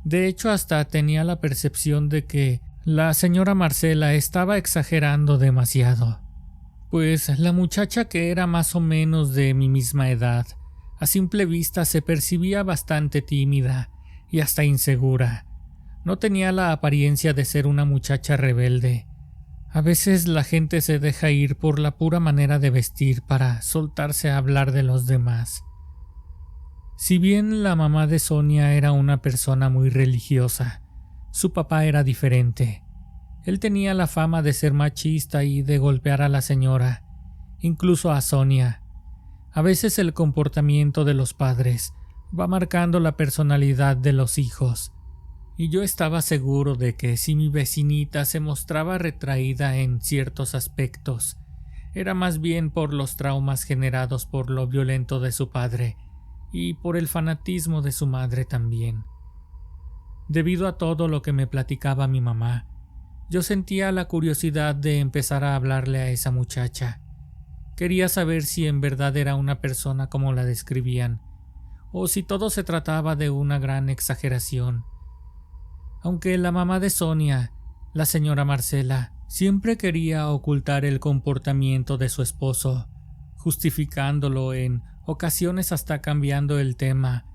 De hecho, hasta tenía la percepción de que la señora Marcela estaba exagerando demasiado. Pues la muchacha, que era más o menos de mi misma edad, a simple vista se percibía bastante tímida y hasta insegura. No tenía la apariencia de ser una muchacha rebelde. A veces la gente se deja ir por la pura manera de vestir para soltarse a hablar de los demás. Si bien la mamá de Sonia era una persona muy religiosa, su papá era diferente. Él tenía la fama de ser machista y de golpear a la señora, incluso a Sonia. A veces el comportamiento de los padres va marcando la personalidad de los hijos, y yo estaba seguro de que si mi vecinita se mostraba retraída en ciertos aspectos, era más bien por los traumas generados por lo violento de su padre y por el fanatismo de su madre también. Debido a todo lo que me platicaba mi mamá, yo sentía la curiosidad de empezar a hablarle a esa muchacha. Quería saber si en verdad era una persona como la describían, o si todo se trataba de una gran exageración. Aunque la mamá de Sonia, la señora Marcela, siempre quería ocultar el comportamiento de su esposo, justificándolo en ocasiones hasta cambiando el tema,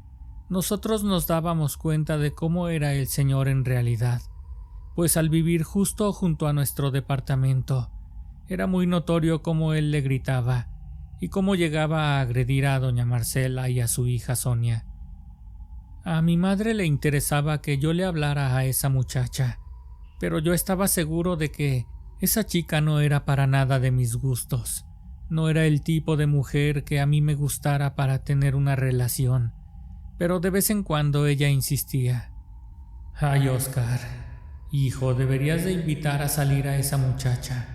nosotros nos dábamos cuenta de cómo era el señor en realidad, pues al vivir justo junto a nuestro departamento, era muy notorio cómo él le gritaba y cómo llegaba a agredir a doña Marcela y a su hija Sonia. A mi madre le interesaba que yo le hablara a esa muchacha, pero yo estaba seguro de que esa chica no era para nada de mis gustos. No era el tipo de mujer que a mí me gustara para tener una relación, pero de vez en cuando ella insistía. Ay, Oscar, hijo, deberías de invitar a salir a esa muchacha.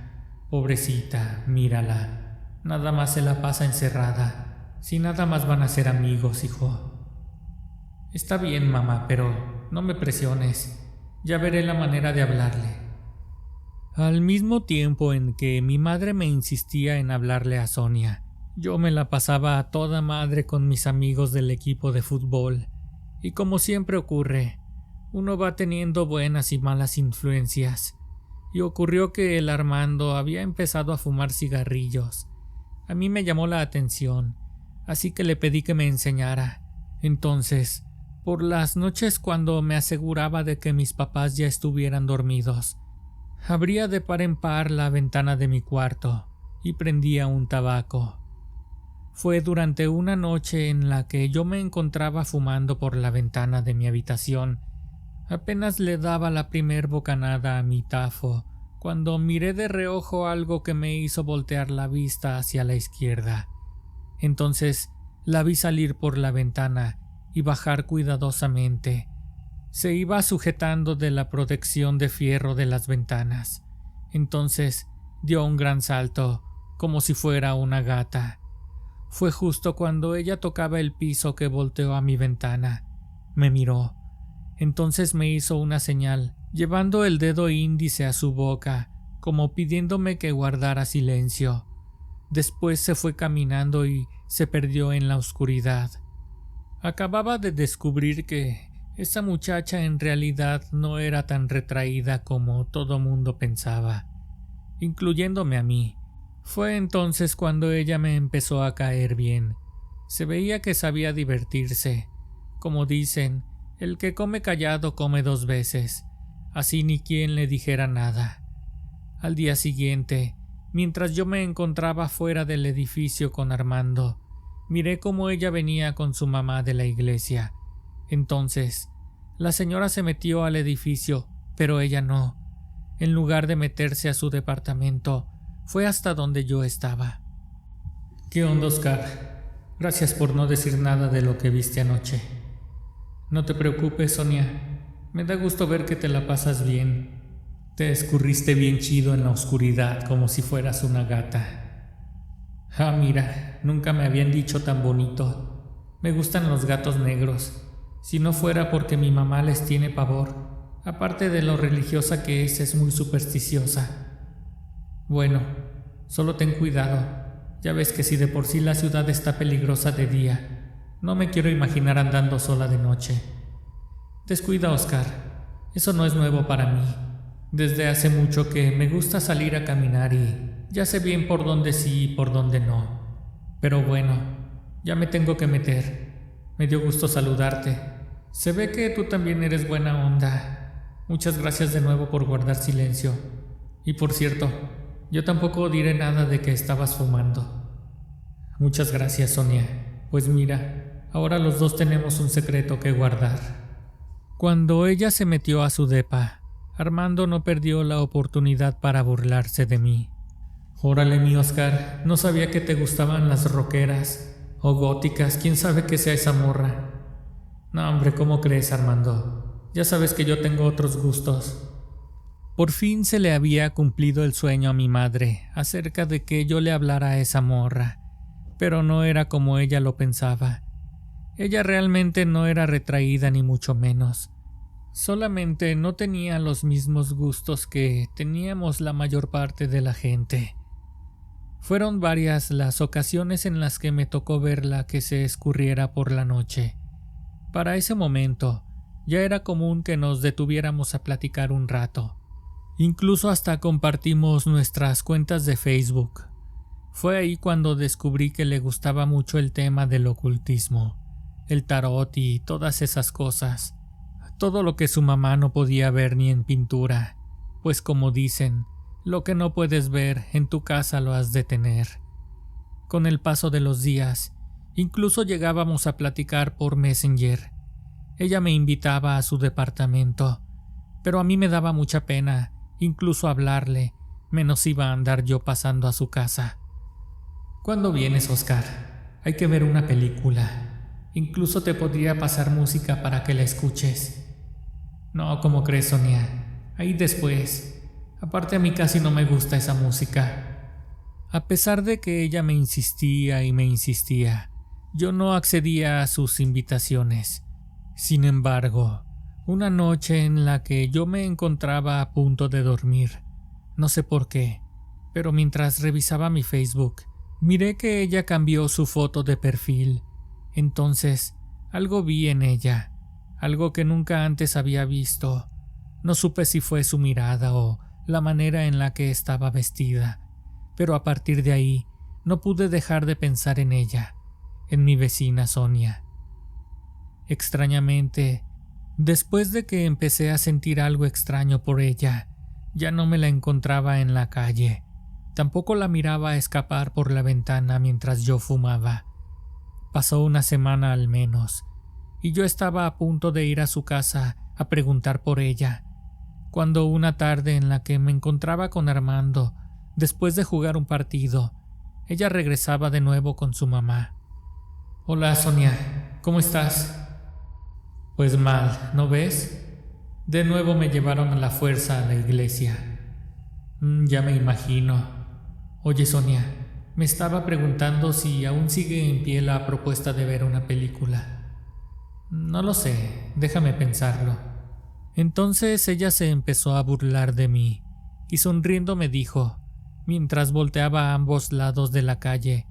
Pobrecita, mírala, nada más se la pasa encerrada. Si nada más van a ser amigos, hijo. Está bien, mamá, pero no me presiones. Ya veré la manera de hablarle. Al mismo tiempo en que mi madre me insistía en hablarle a Sonia, yo me la pasaba a toda madre con mis amigos del equipo de fútbol. Y como siempre ocurre, uno va teniendo buenas y malas influencias. Y ocurrió que el Armando había empezado a fumar cigarrillos. A mí me llamó la atención, así que le pedí que me enseñara. Entonces, por las noches cuando me aseguraba de que mis papás ya estuvieran dormidos, abría de par en par la ventana de mi cuarto y prendía un tabaco. Fue durante una noche en la que yo me encontraba fumando por la ventana de mi habitación. Apenas le daba la primer bocanada a mi tafo, cuando miré de reojo algo que me hizo voltear la vista hacia la izquierda. Entonces la vi salir por la ventana y bajar cuidadosamente. Se iba sujetando de la protección de fierro de las ventanas. Entonces dio un gran salto, como si fuera una gata. Fue justo cuando ella tocaba el piso que volteó a mi ventana. Me miró. Entonces me hizo una señal, llevando el dedo índice a su boca, como pidiéndome que guardara silencio. Después se fue caminando y se perdió en la oscuridad. Acababa de descubrir que esa muchacha en realidad no era tan retraída como todo mundo pensaba, incluyéndome a mí. Fue entonces cuando ella me empezó a caer bien. Se veía que sabía divertirse. Como dicen, el que come callado come dos veces, así ni quien le dijera nada. Al día siguiente, mientras yo me encontraba fuera del edificio con Armando, miré cómo ella venía con su mamá de la iglesia. Entonces, la señora se metió al edificio, pero ella no. En lugar de meterse a su departamento, fue hasta donde yo estaba. ¿Qué onda, Oscar? Gracias por no decir nada de lo que viste anoche. No te preocupes, Sonia. Me da gusto ver que te la pasas bien. Te escurriste bien chido en la oscuridad como si fueras una gata. Ah, mira, nunca me habían dicho tan bonito. Me gustan los gatos negros. Si no fuera porque mi mamá les tiene pavor, aparte de lo religiosa que es muy supersticiosa. Bueno, solo ten cuidado. Ya ves que si de por sí la ciudad está peligrosa de día, no me quiero imaginar andando sola de noche. Descuida, Oscar. Eso no es nuevo para mí. Desde hace mucho que me gusta salir a caminar y ya sé bien por dónde sí y por dónde no. Pero bueno, ya me tengo que meter. Me dio gusto saludarte. Se ve que tú también eres buena onda. Muchas gracias de nuevo por guardar silencio. Y por cierto, yo tampoco diré nada de que estabas fumando. Muchas gracias, Sonia. Pues mira, ahora los dos tenemos un secreto que guardar. Cuando ella se metió a su depa, Armando no perdió la oportunidad para burlarse de mí. Órale, mi Oscar, no sabía que te gustaban las rockeras. O góticas, quién sabe qué sea esa morra. No, hombre, ¿cómo crees, Armando? Ya sabes que yo tengo otros gustos. Por fin se le había cumplido el sueño a mi madre acerca de que yo le hablara a esa morra, pero no era como ella lo pensaba. Ella realmente no era retraída ni mucho menos. Solamente no tenía los mismos gustos que teníamos la mayor parte de la gente. Fueron varias las ocasiones en las que me tocó verla que se escurriera por la noche. Para ese momento, ya era común que nos detuviéramos a platicar un rato. Incluso hasta compartimos nuestras cuentas de Facebook. Fue ahí cuando descubrí que le gustaba mucho el tema del ocultismo, el tarot y todas esas cosas. Todo lo que su mamá no podía ver ni en pintura, pues como dicen, lo que no puedes ver en tu casa lo has de tener. Con el paso de los días, incluso llegábamos a platicar por Messenger. Ella me invitaba a su departamento, pero a mí me daba mucha pena incluso hablarle, menos iba a andar yo pasando a su casa. ¿Cuándo vienes, Oscar? Hay que ver una película. Incluso te podría pasar música para que la escuches. No, ¿cómo crees, Sonia? Ahí después. Aparte a mí casi no me gusta esa música. A pesar de que ella me insistía y me insistía, yo no accedía a sus invitaciones. Sin embargo, una noche en la que yo me encontraba a punto de dormir, no sé por qué, pero mientras revisaba mi Facebook, miré que ella cambió su foto de perfil. Entonces, algo vi en ella, algo que nunca antes había visto. No supe si fue su mirada o la manera en la que estaba vestida, pero a partir de ahí no pude dejar de pensar en ella, en mi vecina Sonia. Extrañamente, después de que empecé a sentir algo extraño por ella, ya no me la encontraba en la calle. Tampoco la miraba escapar por la ventana mientras yo fumaba. Pasó una semana al menos, y yo estaba a punto de ir a su casa a preguntar por ella, cuando una tarde en la que me encontraba con Armando, después de jugar un partido, ella regresaba de nuevo con su mamá. «Hola, Sonia, ¿cómo estás?» «Pues mal, ¿no ves? De nuevo me llevaron a la fuerza a la iglesia». Ya me imagino. Oye, Sonia, me estaba preguntando si aún sigue en pie la propuesta de ver una película. No lo sé, déjame pensarlo. Entonces ella se empezó a burlar de mí y sonriendo me dijo, mientras volteaba a ambos lados de la calle,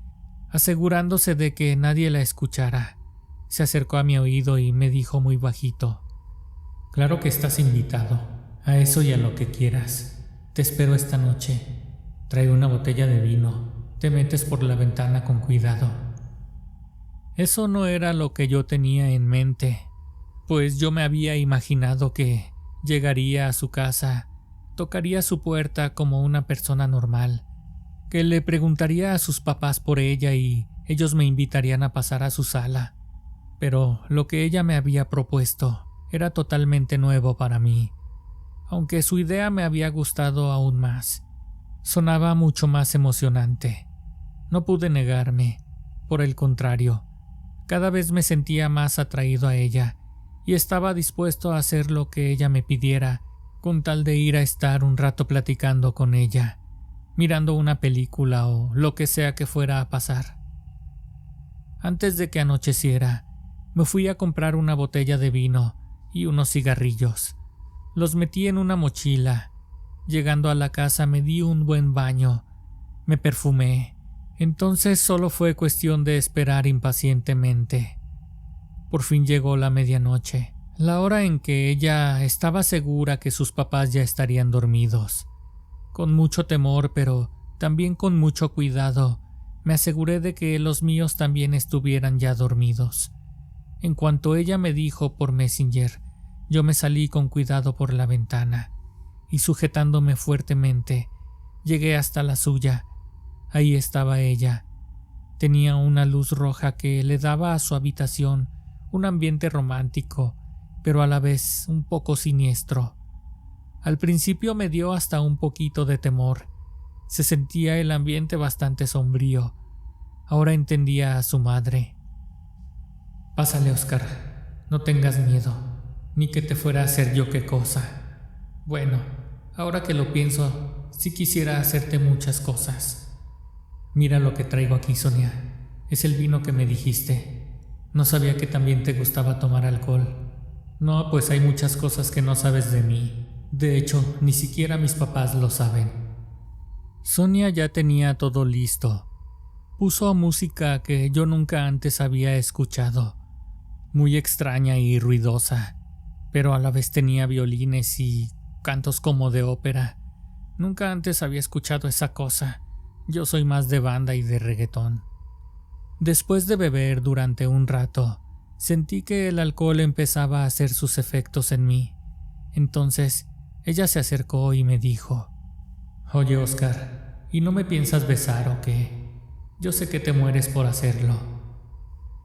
asegurándose de que nadie la escuchara. Se acercó a mi oído y me dijo muy bajito: «Claro que estás invitado, a eso y a lo que quieras. Te espero esta noche. Trae una botella de vino. Te metes por la ventana con cuidado». Eso no era lo que yo tenía en mente, pues yo me había imaginado que llegaría a su casa, tocaría su puerta como una persona normal, que le preguntaría a sus papás por ella y ellos me invitarían a pasar a su sala. Pero lo que ella me había propuesto era totalmente nuevo para mí, aunque su idea me había gustado aún más. Sonaba mucho más emocionante. No pude negarme, por el contrario, cada vez me sentía más atraído a ella y estaba dispuesto a hacer lo que ella me pidiera con tal de ir a estar un rato platicando con ella, mirando una película o lo que sea que fuera a pasar. Antes de que anocheciera, me fui a comprar una botella de vino y unos cigarrillos. Los metí en una mochila. Llegando a la casa me di un buen baño. Me perfumé. Entonces solo fue cuestión de esperar impacientemente. Por fin llegó la medianoche, la hora en que ella estaba segura que sus papás ya estarían dormidos. Con mucho temor, pero también con mucho cuidado, me aseguré de que los míos también estuvieran ya dormidos. En cuanto ella me dijo por Messenger, yo me salí con cuidado por la ventana y sujetándome fuertemente, llegué hasta la suya. Ahí estaba ella. Tenía una luz roja que le daba a su habitación un ambiente romántico, pero a la vez un poco siniestro. Al principio me dio hasta un poquito de temor. Se sentía el ambiente bastante sombrío. Ahora entendía a su madre. Pásale, Oscar, no tengas miedo, ni que te fuera a hacer yo qué cosa. Bueno, ahora que lo pienso, sí quisiera hacerte muchas cosas. Mira lo que traigo aquí, Sonia. Es el vino que me dijiste. No sabía que también te gustaba tomar alcohol. No, pues hay muchas cosas que no sabes de mí. De hecho, ni siquiera mis papás lo saben. Sonia ya tenía todo listo. Puso música que yo nunca antes había escuchado. Muy extraña y ruidosa, pero a la vez tenía violines y cantos como de ópera. Nunca antes había escuchado esa cosa. Yo soy más de banda y de reggaetón. Después de beber durante un rato, sentí que el alcohol empezaba a hacer sus efectos en mí. Entonces, ella se acercó y me dijo: Oye, Oscar, ¿y no me piensas besar o qué? Yo sé que te mueres por hacerlo.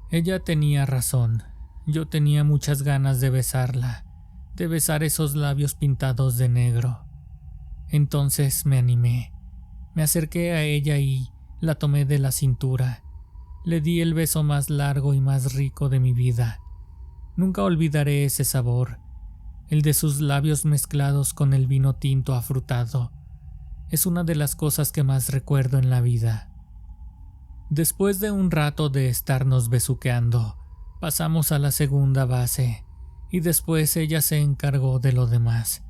Ella tenía razón. Yo tenía muchas ganas de besarla, de besar esos labios pintados de negro. Entonces me animé. Me acerqué a ella y la tomé de la cintura. Le di el beso más largo y más rico de mi vida. Nunca olvidaré ese sabor, el de sus labios mezclados con el vino tinto afrutado. Es una de las cosas que más recuerdo en la vida. Después de un rato de estarnos besuqueando, pasamos a la segunda base y después ella se encargó de lo demás.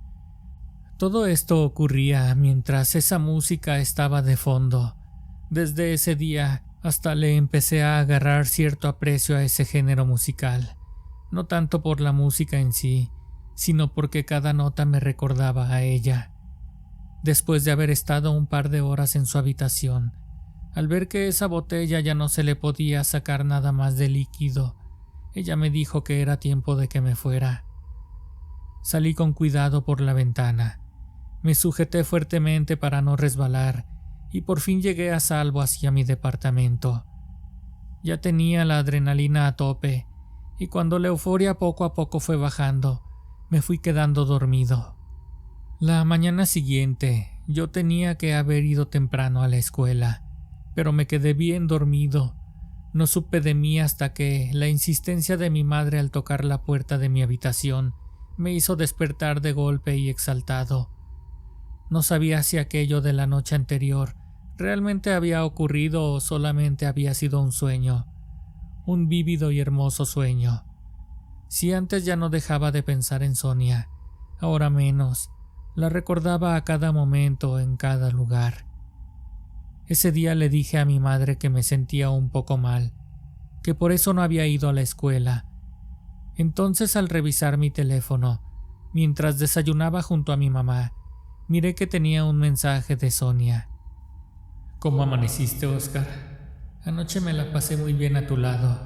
Todo esto ocurría mientras esa música estaba de fondo. Desde ese día hasta le empecé a agarrar cierto aprecio a ese género musical, no tanto por la música en sí, sino porque cada nota me recordaba a ella. Después de haber estado un par de horas en su habitación, al ver que esa botella ya no se le podía sacar nada más de líquido, ella me dijo que era tiempo de que me fuera. Salí con cuidado por la ventana. Me sujeté fuertemente para no resbalar y por fin llegué a salvo hacia mi departamento. Ya tenía la adrenalina a tope y cuando la euforia poco a poco fue bajando, me fui quedando dormido. La mañana siguiente yo tenía que haber ido temprano a la escuela, pero me quedé bien dormido. No supe de mí hasta que la insistencia de mi madre al tocar la puerta de mi habitación me hizo despertar de golpe y exaltado. No sabía si aquello de la noche anterior realmente había ocurrido o solamente había sido un sueño, un vívido y hermoso sueño. Si antes ya no dejaba de pensar en Sonia, ahora menos, la recordaba a cada momento, en cada lugar. Ese día le dije a mi madre que me sentía un poco mal, que por eso no había ido a la escuela. Entonces, al revisar mi teléfono, mientras desayunaba junto a mi mamá, miré que tenía un mensaje de Sonia. ¿Cómo amaneciste, Oscar? Anoche me la pasé muy bien a tu lado.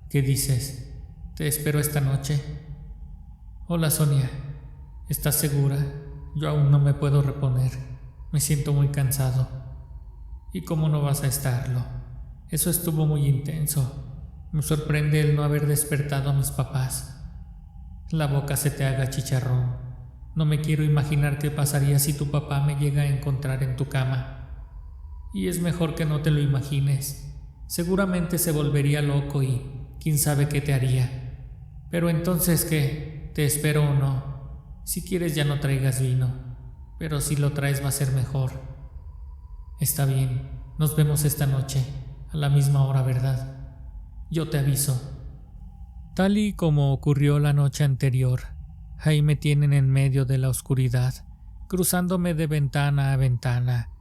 ¿Qué dices? ¿Te espero esta noche? Hola, Sonia. ¿Estás segura? Yo aún no me puedo reponer. Me siento muy cansado. ¿Y cómo no vas a estarlo? Eso estuvo muy intenso. Me sorprende el no haber despertado a mis papás. La boca se te haga chicharrón. No me quiero imaginar qué pasaría si tu papá me llega a encontrar en tu cama. Y es mejor que no te lo imagines. Seguramente se volvería loco y quién sabe qué te haría. Pero entonces, ¿qué? ¿Te espero o no? Si quieres ya no traigas vino, pero si lo traes va a ser mejor. Está bien, nos vemos esta noche, a la misma hora, ¿verdad? Yo te aviso. Tal y como ocurrió la noche anterior, ahí me tienen en medio de la oscuridad, cruzándome de ventana a ventana.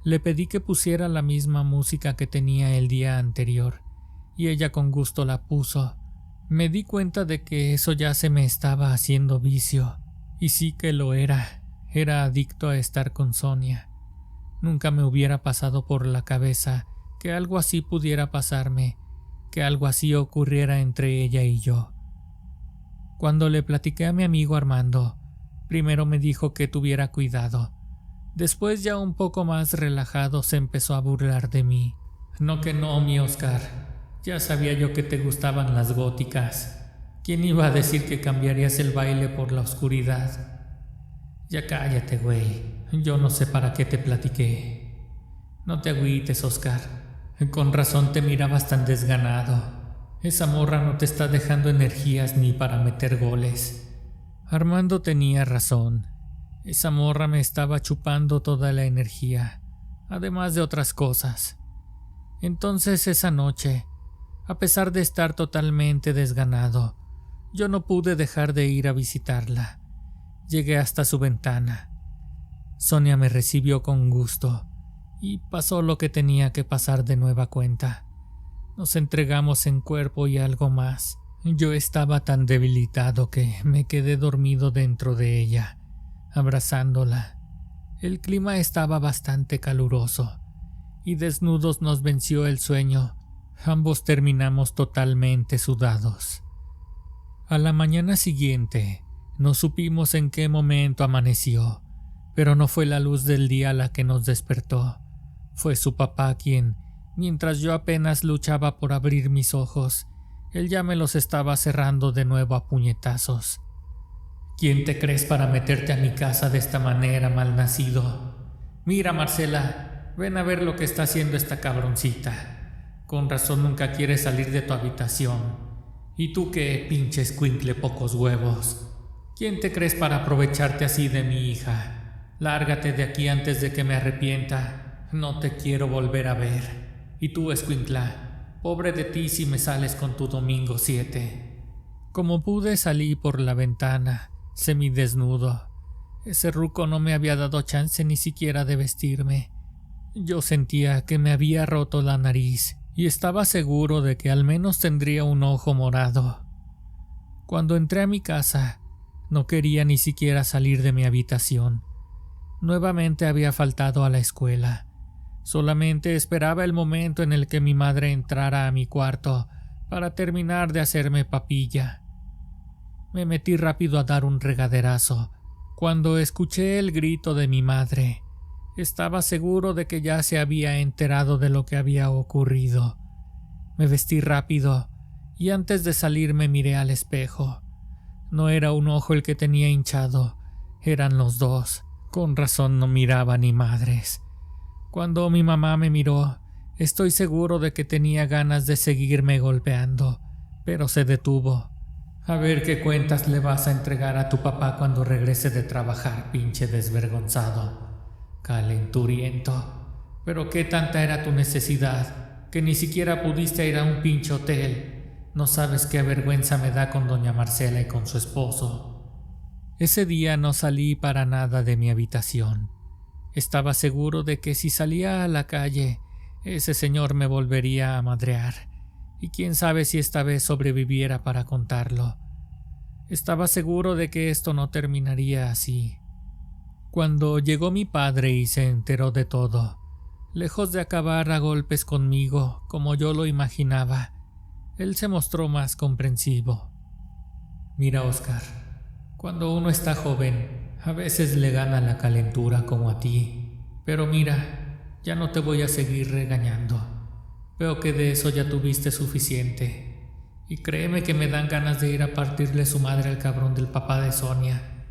Le pedí que pusiera la misma música que tenía el día anterior, y ella con gusto la puso. Me di cuenta de que eso ya se me estaba haciendo vicio, y sí que lo era adicto a estar con Sonia. Nunca me hubiera pasado por la cabeza que algo así pudiera pasarme, que algo así ocurriera entre ella y yo. Cuando le platiqué a mi amigo Armando, primero me dijo que tuviera cuidado. Después, ya un poco más relajado, se empezó a burlar de mí. No que no, mi Oscar. Ya sabía yo que te gustaban las góticas. ¿Quién iba a decir que cambiarías el baile por la oscuridad? Ya cállate, güey. Yo no sé para qué te platiqué. No te agüites, Oscar. Con razón te mirabas tan desganado. Esa morra no te está dejando energías ni para meter goles. Armando tenía razón. Esa morra me estaba chupando toda la energía, además de otras cosas. Entonces esa noche, a pesar de estar totalmente desganado, yo no pude dejar de ir a visitarla. Llegué hasta su ventana. Sonia me recibió con gusto y pasó lo que tenía que pasar de nueva cuenta. Nos entregamos en cuerpo y algo más. Yo estaba tan debilitado que me quedé dormido dentro de ella, abrazándola. El clima estaba bastante caluroso y desnudos nos venció el sueño. Ambos terminamos totalmente sudados. A la mañana siguiente, no supimos en qué momento amaneció, pero no fue la luz del día la que nos despertó. Fue su papá quien, mientras yo apenas luchaba por abrir mis ojos, él ya me los estaba cerrando de nuevo a puñetazos. ¿Quién te crees para meterte a mi casa de esta manera, malnacido? Mira, Marcela, ven a ver lo que está haciendo esta cabroncita. Con razón nunca quiere salir de tu habitación. ¿Y tú qué, pinche escuincle pocos huevos? ¿Quién te crees para aprovecharte así de mi hija? Lárgate de aquí antes de que me arrepienta. No te quiero volver a ver. Y tú, escuincla, pobre de ti si me sales con tu domingo 7. Como pude salí por la ventana, semidesnudo. Ese ruco no me había dado chance ni siquiera de vestirme. Yo sentía que me había roto la nariz y estaba seguro de que al menos tendría un ojo morado. Cuando entré a mi casa, no quería ni siquiera salir de mi habitación. Nuevamente había faltado a la escuela. Solamente esperaba el momento en el que mi madre entrara a mi cuarto para terminar de hacerme papilla. Me metí rápido a dar un regaderazo cuando escuché el grito de mi madre. Estaba seguro de que ya se había enterado de lo que había ocurrido. Me vestí rápido y antes de salir me miré al espejo. No era un ojo el que tenía hinchado, eran los dos. Con razón no miraba ni madres. Cuando mi mamá me miró, estoy seguro de que tenía ganas de seguirme golpeando, pero se detuvo. A ver qué cuentas le vas a entregar a tu papá cuando regrese de trabajar, pinche desvergonzado. Calenturiento. Pero qué tanta era tu necesidad, que ni siquiera pudiste ir a un pinche hotel. No sabes qué vergüenza me da con doña Marcela y con su esposo. Ese día no salí para nada de mi habitación. Estaba seguro de que si salía a la calle, ese señor me volvería a madrear, y quién sabe si esta vez sobreviviera para contarlo. Estaba seguro de que esto no terminaría así. Cuando llegó mi padre y se enteró de todo, lejos de acabar a golpes conmigo como yo lo imaginaba, él se mostró más comprensivo. Mira, Oscar, cuando uno está joven, a veces le gana la calentura como a ti. Pero mira, ya no te voy a seguir regañando. Veo que de eso ya tuviste suficiente. Y créeme que me dan ganas de ir a partirle su madre al cabrón del papá de Sonia.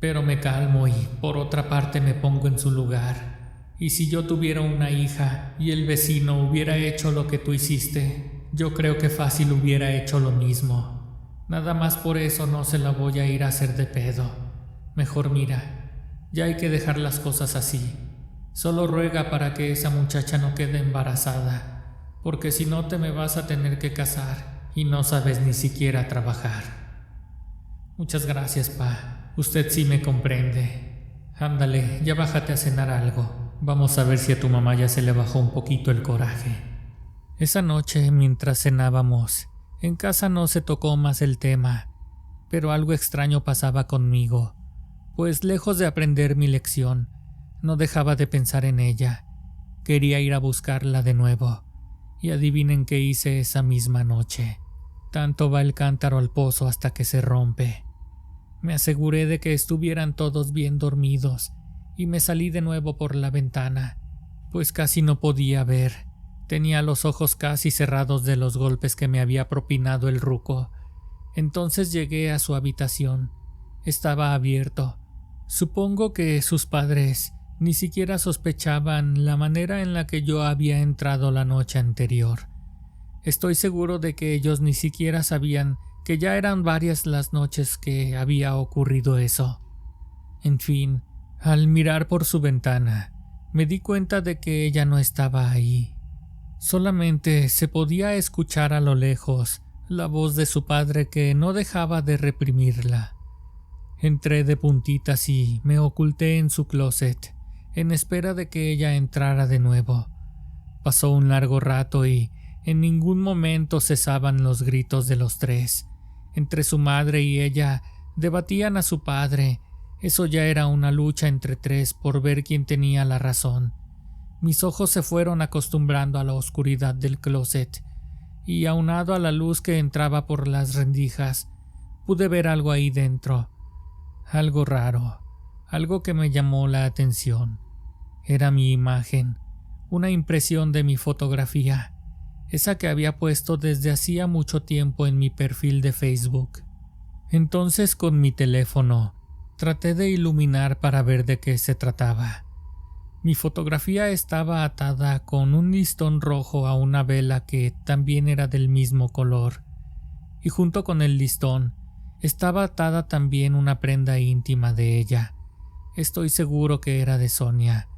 Pero me calmo y, por otra parte, me pongo en su lugar. Y si yo tuviera una hija y el vecino hubiera hecho lo que tú hiciste, yo creo que fácil hubiera hecho lo mismo. Nada más por eso no se la voy a ir a hacer de pedo. Mejor mira, ya hay que dejar las cosas así. Solo ruega para que esa muchacha no quede embarazada, porque si no te me vas a tener que casar y no sabes ni siquiera trabajar. Muchas gracias, pa. Usted sí me comprende. Ándale, ya bájate a cenar algo. Vamos a ver si a tu mamá ya se le bajó un poquito el coraje. Esa noche, mientras cenábamos, en casa no se tocó más el tema, pero algo extraño pasaba conmigo. Pues lejos de aprender mi lección, no dejaba de pensar en ella. Quería ir a buscarla de nuevo, y adivinen qué hice esa misma noche. Tanto va el cántaro al pozo hasta que se rompe. Me aseguré de que estuvieran todos bien dormidos, y me salí de nuevo por la ventana, pues casi no podía ver. Tenía los ojos casi cerrados de los golpes que me había propinado el ruco. Entonces llegué a su habitación. Estaba abierto. Supongo que sus padres Ni siquiera sospechaban la manera en la que yo había entrado la noche anterior. Estoy seguro de que ellos ni siquiera sabían que ya eran varias las noches que había ocurrido eso. En fin, al mirar por su ventana, me di cuenta de que ella no estaba ahí. Solamente se podía escuchar a lo lejos la voz de su padre que no dejaba de reprimirla. Entré de puntitas y me oculté en su closet, en espera de que ella entrara de nuevo. Pasó un largo rato y en ningún momento cesaban los gritos de los tres. Entre su madre y ella debatían a su padre. Eso ya era una lucha entre tres por ver quién tenía la razón. Mis ojos se fueron acostumbrando a la oscuridad del closet, y aunado a la luz que entraba por las rendijas, pude ver algo ahí dentro. Algo raro, algo que me llamó la atención. Era mi imagen, una impresión de mi fotografía, esa que había puesto desde hacía mucho tiempo en mi perfil de Facebook. Entonces, con mi teléfono, traté de iluminar para ver de qué se trataba. Mi fotografía estaba atada con un listón rojo a una vela que también era del mismo color, y junto con el listón estaba atada también una prenda íntima de ella. Estoy seguro que era de Sonia.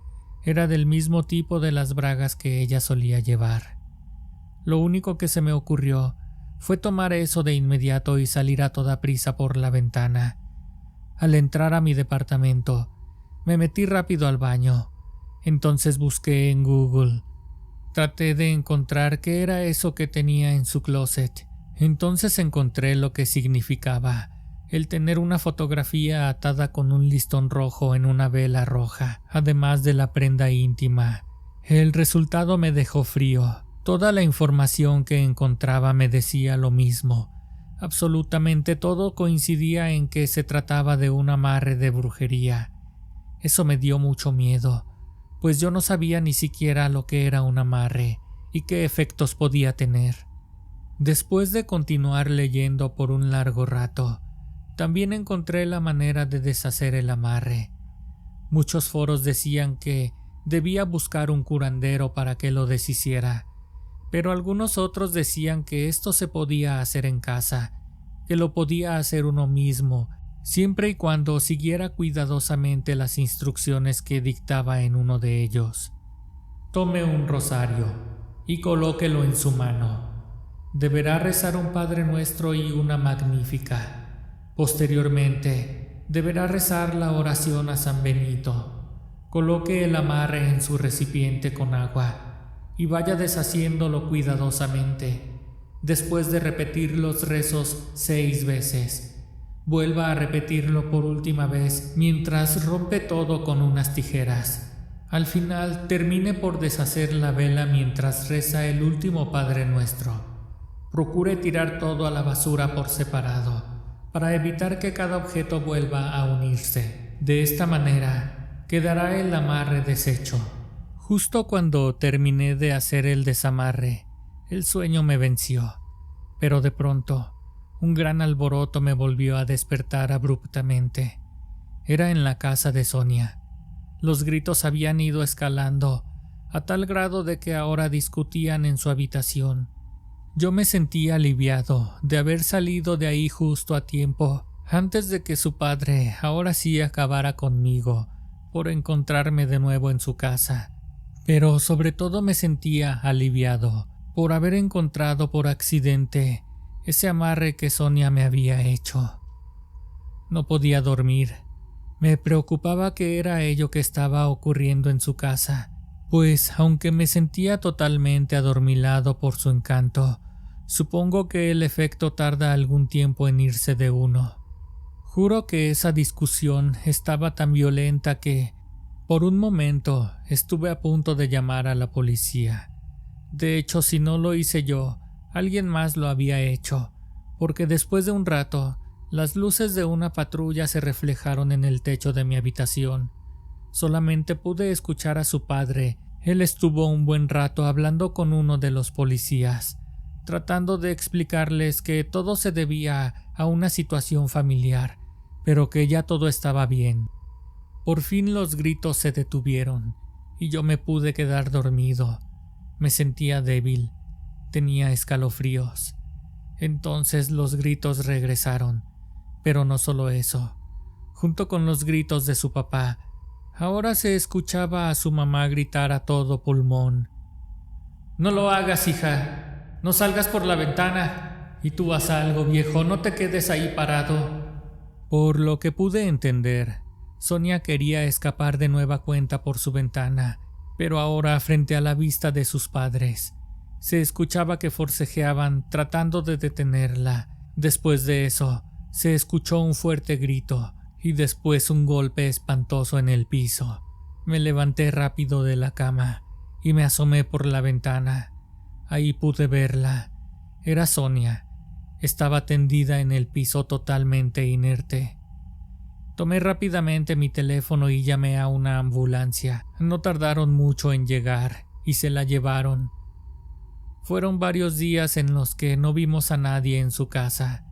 Era del mismo tipo de las bragas que ella solía llevar. Lo único que se me ocurrió fue tomar eso de inmediato y salir a toda prisa por la ventana. Al entrar a mi departamento, me metí rápido al baño. Entonces busqué en Google. Traté de encontrar qué era eso que tenía en su closet. Entonces encontré lo que significaba el tener una fotografía atada con un listón rojo en una vela roja, además de la prenda íntima. El resultado me dejó frío. Toda la información que encontraba me decía lo mismo. Absolutamente todo coincidía en que se trataba de un amarre de brujería. Eso me dio mucho miedo, pues yo no sabía ni siquiera lo que era un amarre y qué efectos podía tener. Después de continuar leyendo por un largo rato, también encontré la manera de deshacer el amarre. Muchos foros decían que debía buscar un curandero para que lo deshiciera, pero algunos otros decían que esto se podía hacer en casa, que lo podía hacer uno mismo, siempre y cuando siguiera cuidadosamente las instrucciones que dictaba en uno de ellos. Tome un rosario y colóquelo en su mano. Deberá rezar un Padre Nuestro y una Magnífica. Posteriormente, deberá rezar la oración a San Benito. Coloque el amarre en su recipiente con agua y vaya deshaciéndolo cuidadosamente. Después de repetir los rezos 6 veces, vuelva a repetirlo por última vez mientras rompe todo con unas tijeras. Al final, termine por deshacer la vela mientras reza el último Padre Nuestro. Procure tirar todo a la basura por separado, para evitar que cada objeto vuelva a unirse. De esta manera, quedará el amarre deshecho. Justo cuando terminé de hacer el desamarre, el sueño me venció. Pero de pronto, un gran alboroto me volvió a despertar abruptamente. Era en la casa de Sonia. Los gritos habían ido escalando, a tal grado de que ahora discutían en su habitación. Yo me sentía aliviado de haber salido de ahí justo a tiempo, antes de que su padre ahora sí acabara conmigo por encontrarme de nuevo en su casa. Pero sobre todo me sentía aliviado por haber encontrado por accidente ese amarre que Sonia me había hecho. No podía dormir. Me preocupaba qué era ello que estaba ocurriendo en su casa, pues aunque me sentía totalmente adormilado por su encanto, supongo que el efecto tarda algún tiempo en irse de uno. Juro que esa discusión estaba tan violenta que, por un momento, estuve a punto de llamar a la policía. De hecho, si no lo hice yo, alguien más lo había hecho, porque después de un rato, las luces de una patrulla se reflejaron en el techo de mi habitación. Solamente pude escuchar a su padre. Él estuvo un buen rato hablando con uno de los policías, tratando de explicarles que todo se debía a una situación familiar, pero que ya todo estaba bien. Por fin los gritos se detuvieron y yo me pude quedar dormido. Me sentía débil, tenía escalofríos. Entonces los gritos regresaron, pero no solo eso. Junto con los gritos de su papá, ahora se escuchaba a su mamá gritar a todo pulmón: «No lo hagas, hija, no salgas por la ventana, y tú haz algo, viejo, no te quedes ahí parado». Por lo que pude entender, Sonia quería escapar de nueva cuenta por su ventana, pero ahora frente a la vista de sus padres. Se escuchaba que forcejeaban tratando de detenerla. Después de eso, se escuchó un fuerte grito y después un golpe espantoso en el piso. Me levanté rápido de la cama y me asomé por la ventana. Ahí pude verla. Era Sonia. Estaba tendida en el piso totalmente inerte. Tomé rápidamente mi teléfono y llamé a una ambulancia. No tardaron mucho en llegar y se la llevaron. Fueron varios días en los que no vimos a nadie en su casa.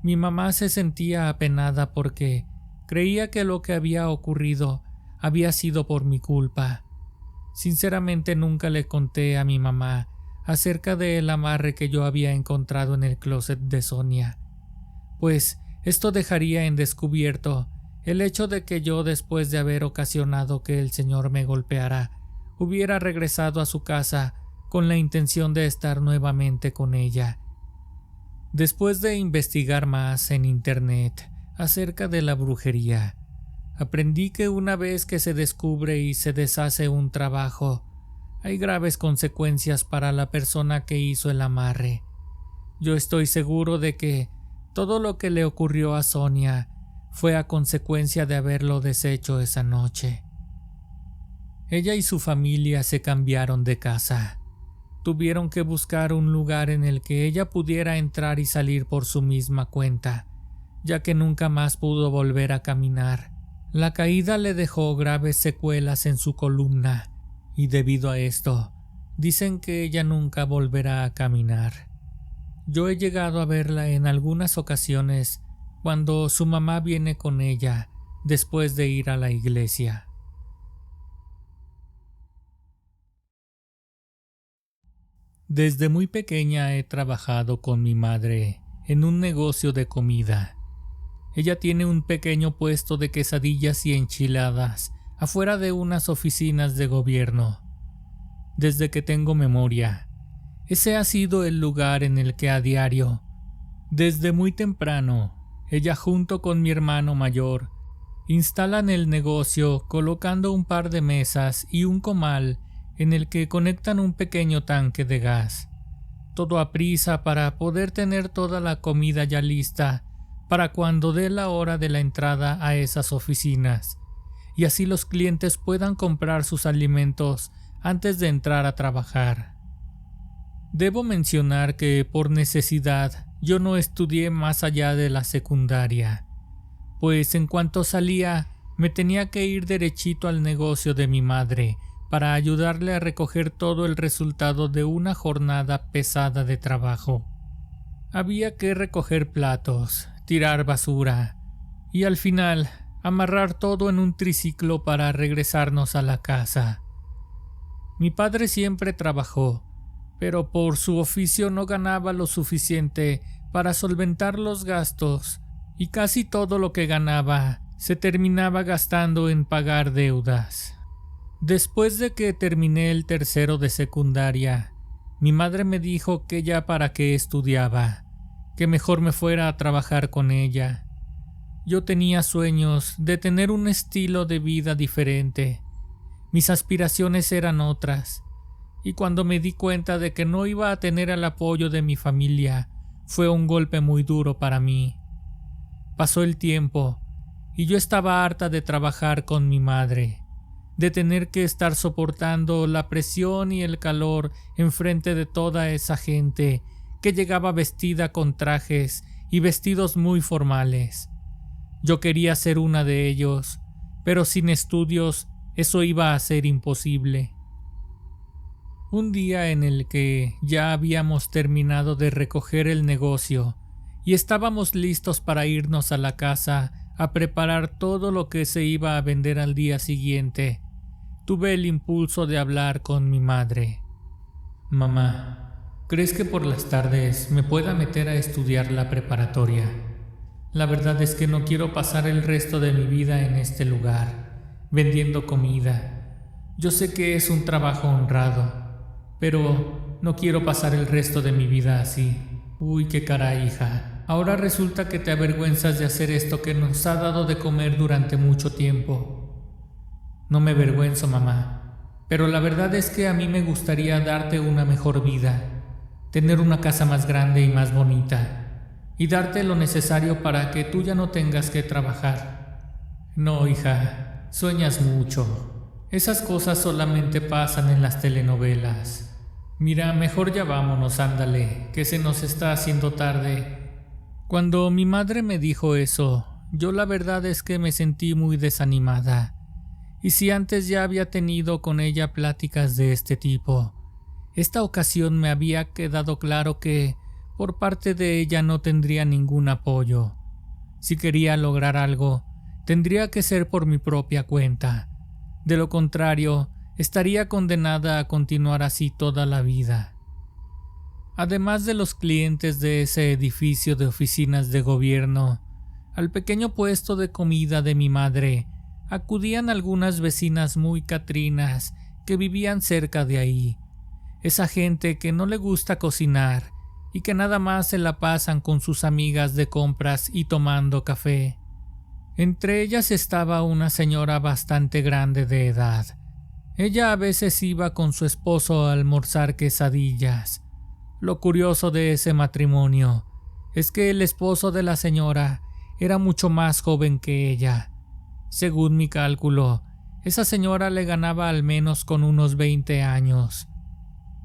Mi mamá se sentía apenada porque creía que lo que había ocurrido había sido por mi culpa. Sinceramente nunca le conté a mi mamá acerca del amarre que yo había encontrado en el closet de Sonia, pues esto dejaría en descubierto el hecho de que yo, después de haber ocasionado que el señor me golpeara, hubiera regresado a su casa con la intención de estar nuevamente con ella. Después de investigar más en internet acerca de la brujería, aprendí que una vez que se descubre y se deshace un trabajo, hay graves consecuencias para la persona que hizo el amarre. Yo estoy seguro de que todo lo que le ocurrió a Sonia fue a consecuencia de haberlo deshecho esa noche. Ella y su familia se cambiaron de casa. Tuvieron que buscar un lugar en el que ella pudiera entrar y salir por su misma cuenta, ya que nunca más pudo volver a caminar. La caída le dejó graves secuelas en su columna y debido a esto, dicen que ella nunca volverá a caminar. Yo he llegado a verla en algunas ocasiones cuando su mamá viene con ella después de ir a la iglesia. Desde muy pequeña he trabajado con mi madre en un negocio de comida. Ella tiene un pequeño puesto de quesadillas y enchiladas afuera de unas oficinas de gobierno. Desde que tengo memoria, ese ha sido el lugar en el que a diario, desde muy temprano, ella junto con mi hermano mayor, instalan el negocio colocando un par de mesas y un comal en el que conectan un pequeño tanque de gas. Todo a prisa para poder tener toda la comida ya lista para cuando dé la hora de la entrada a esas oficinas, y así los clientes puedan comprar sus alimentos antes de entrar a trabajar. Debo mencionar que por necesidad yo no estudié más allá de la secundaria, pues en cuanto salía me tenía que ir derechito al negocio de mi madre para ayudarle a recoger todo el resultado de una jornada pesada de trabajo. Había que recoger platos, tirar basura y al final amarrar todo en un triciclo para regresarnos a la casa. Mi padre siempre trabajó, pero por su oficio no ganaba lo suficiente para solventar los gastos y casi todo lo que ganaba se terminaba gastando en pagar deudas. Después de que terminé el tercero de secundaria, mi madre me dijo que ya para qué estudiaba, que mejor me fuera a trabajar con ella. Yo tenía sueños de tener un estilo de vida diferente. Mis aspiraciones eran otras, y cuando me di cuenta de que no iba a tener el apoyo de mi familia, fue un golpe muy duro para mí. Pasó el tiempo, y yo estaba harta de trabajar con mi madre, de tener que estar soportando la presión y el calor enfrente de toda esa gente que llegaba vestida con trajes y vestidos muy formales. Yo quería ser una de ellos, pero sin estudios eso iba a ser imposible. Un día en el que ya habíamos terminado de recoger el negocio y estábamos listos para irnos a la casa a preparar todo lo que se iba a vender al día siguiente, tuve el impulso de hablar con mi madre. Mamá, ¿crees que por las tardes me pueda meter a estudiar la preparatoria? La verdad es que no quiero pasar el resto de mi vida en este lugar, vendiendo comida. Yo sé que es un trabajo honrado, pero no quiero pasar el resto de mi vida así. Uy, qué caray, hija. Ahora resulta que te avergüenzas de hacer esto que nos ha dado de comer durante mucho tiempo. No me avergüenzo, mamá, pero la verdad es que a mí me gustaría darte una mejor vida, tener una casa más grande y más bonita, y darte lo necesario para que tú ya no tengas que trabajar. No, hija, sueñas mucho. Esas cosas solamente pasan en las telenovelas. Mira, mejor ya vámonos, ándale, que se nos está haciendo tarde. Cuando mi madre me dijo eso, yo la verdad es que me sentí muy desanimada. Y si antes ya había tenido con ella pláticas de este tipo, esta ocasión me había quedado claro que por parte de ella no tendría ningún apoyo. Si quería lograr algo, tendría que ser por mi propia cuenta. De lo contrario, estaría condenada a continuar así toda la vida. Además de los clientes de ese edificio de oficinas de gobierno, al pequeño puesto de comida de mi madre acudían algunas vecinas muy catrinas que vivían cerca de ahí. Esa gente que no le gusta cocinar y que nada más se la pasan con sus amigas de compras y tomando café. Entre ellas estaba una señora bastante grande de edad. Ella a veces iba con su esposo a almorzar quesadillas. Lo curioso de ese matrimonio es que el esposo de la señora era mucho más joven que ella. Según mi cálculo, esa señora le ganaba al menos con unos 20 años.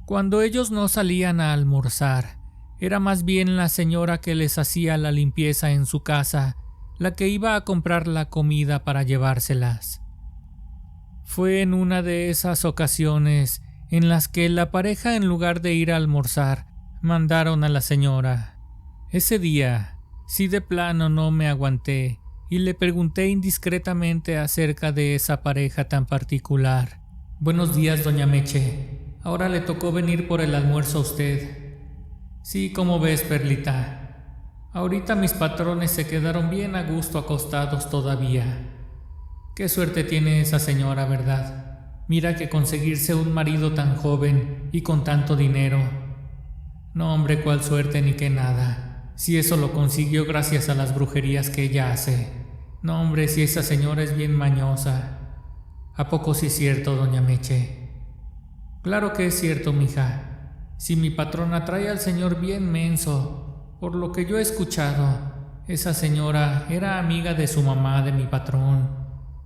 Cuando ellos no salían a almorzar, era más bien la señora que les hacía la limpieza en su casa, la que iba a comprar la comida para llevárselas. Fue en una de esas ocasiones en las que la pareja, en lugar de ir a almorzar, mandaron a la señora. Ese día, sí de plano no me aguanté y le pregunté indiscretamente acerca de esa pareja tan particular. Buenos días, doña Meche. Ahora le tocó venir por el almuerzo a usted. Sí, ¿cómo ves, Perlita? Ahorita mis patrones se quedaron bien a gusto acostados todavía. Qué suerte tiene esa señora, ¿verdad? Mira que conseguirse un marido tan joven y con tanto dinero. No, hombre, cuál suerte ni qué nada. Si eso lo consiguió gracias a las brujerías que ella hace. No, hombre, si esa señora es bien mañosa. ¿A poco sí es cierto, doña Meche? Claro que es cierto, mija. Si mi patrona trae al señor bien menso, por lo que yo he escuchado, esa señora era amiga de su mamá de mi patrón,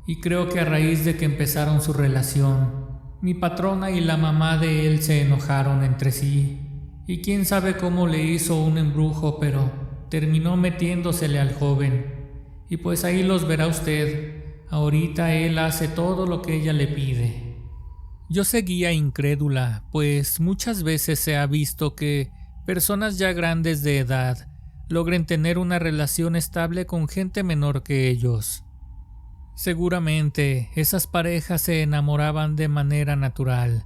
y creo que a raíz de que empezaron su relación, mi patrona y la mamá de él se enojaron entre sí, y quién sabe cómo le hizo un embrujo, pero terminó metiéndosele al joven, y pues ahí los verá usted, ahorita él hace todo lo que ella le pide. Yo seguía incrédula, pues muchas veces se ha visto que personas ya grandes de edad logren tener una relación estable con gente menor que ellos. Seguramente esas parejas se enamoraban de manera natural.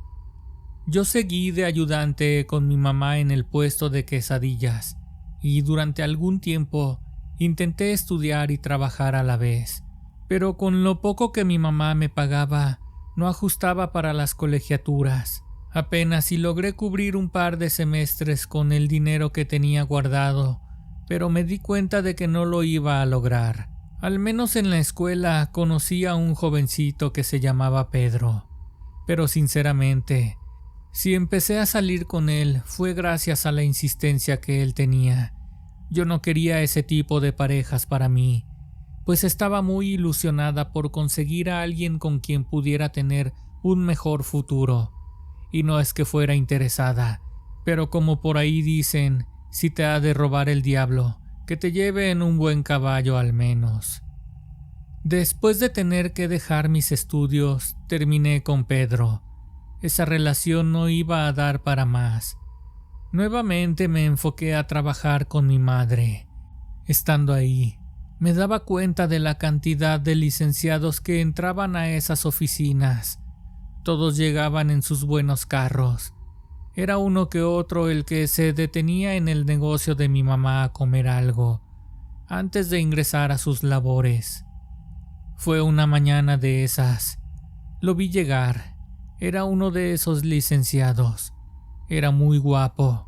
Yo seguí de ayudante con mi mamá en el puesto de quesadillas y durante algún tiempo intenté estudiar y trabajar a la vez, pero con lo poco que mi mamá me pagaba no ajustaba para las colegiaturas. Apenas si logré cubrir un par de semestres con el dinero que tenía guardado, pero me di cuenta de que no lo iba a lograr. Al menos en la escuela conocí a un jovencito que se llamaba Pedro, pero sinceramente, si empecé a salir con él fue gracias a la insistencia que él tenía. Yo no quería ese tipo de parejas para mí, pues estaba muy ilusionada por conseguir a alguien con quien pudiera tener un mejor futuro. Y no es que fuera interesada, pero como por ahí dicen, si te ha de robar el diablo, que te lleve en un buen caballo al menos. Después de tener que dejar mis estudios, terminé con Pedro. Esa relación no iba a dar para más. Nuevamente me enfoqué a trabajar con mi madre. Estando ahí, Me daba cuenta de la cantidad de licenciados que entraban a esas oficinas. Todos llegaban en sus buenos carros. Era uno que otro el que se detenía en el negocio de mi mamá a comer algo, antes de ingresar a sus labores. Fue una mañana de esas. Lo vi llegar. Era uno de esos licenciados. Era muy guapo.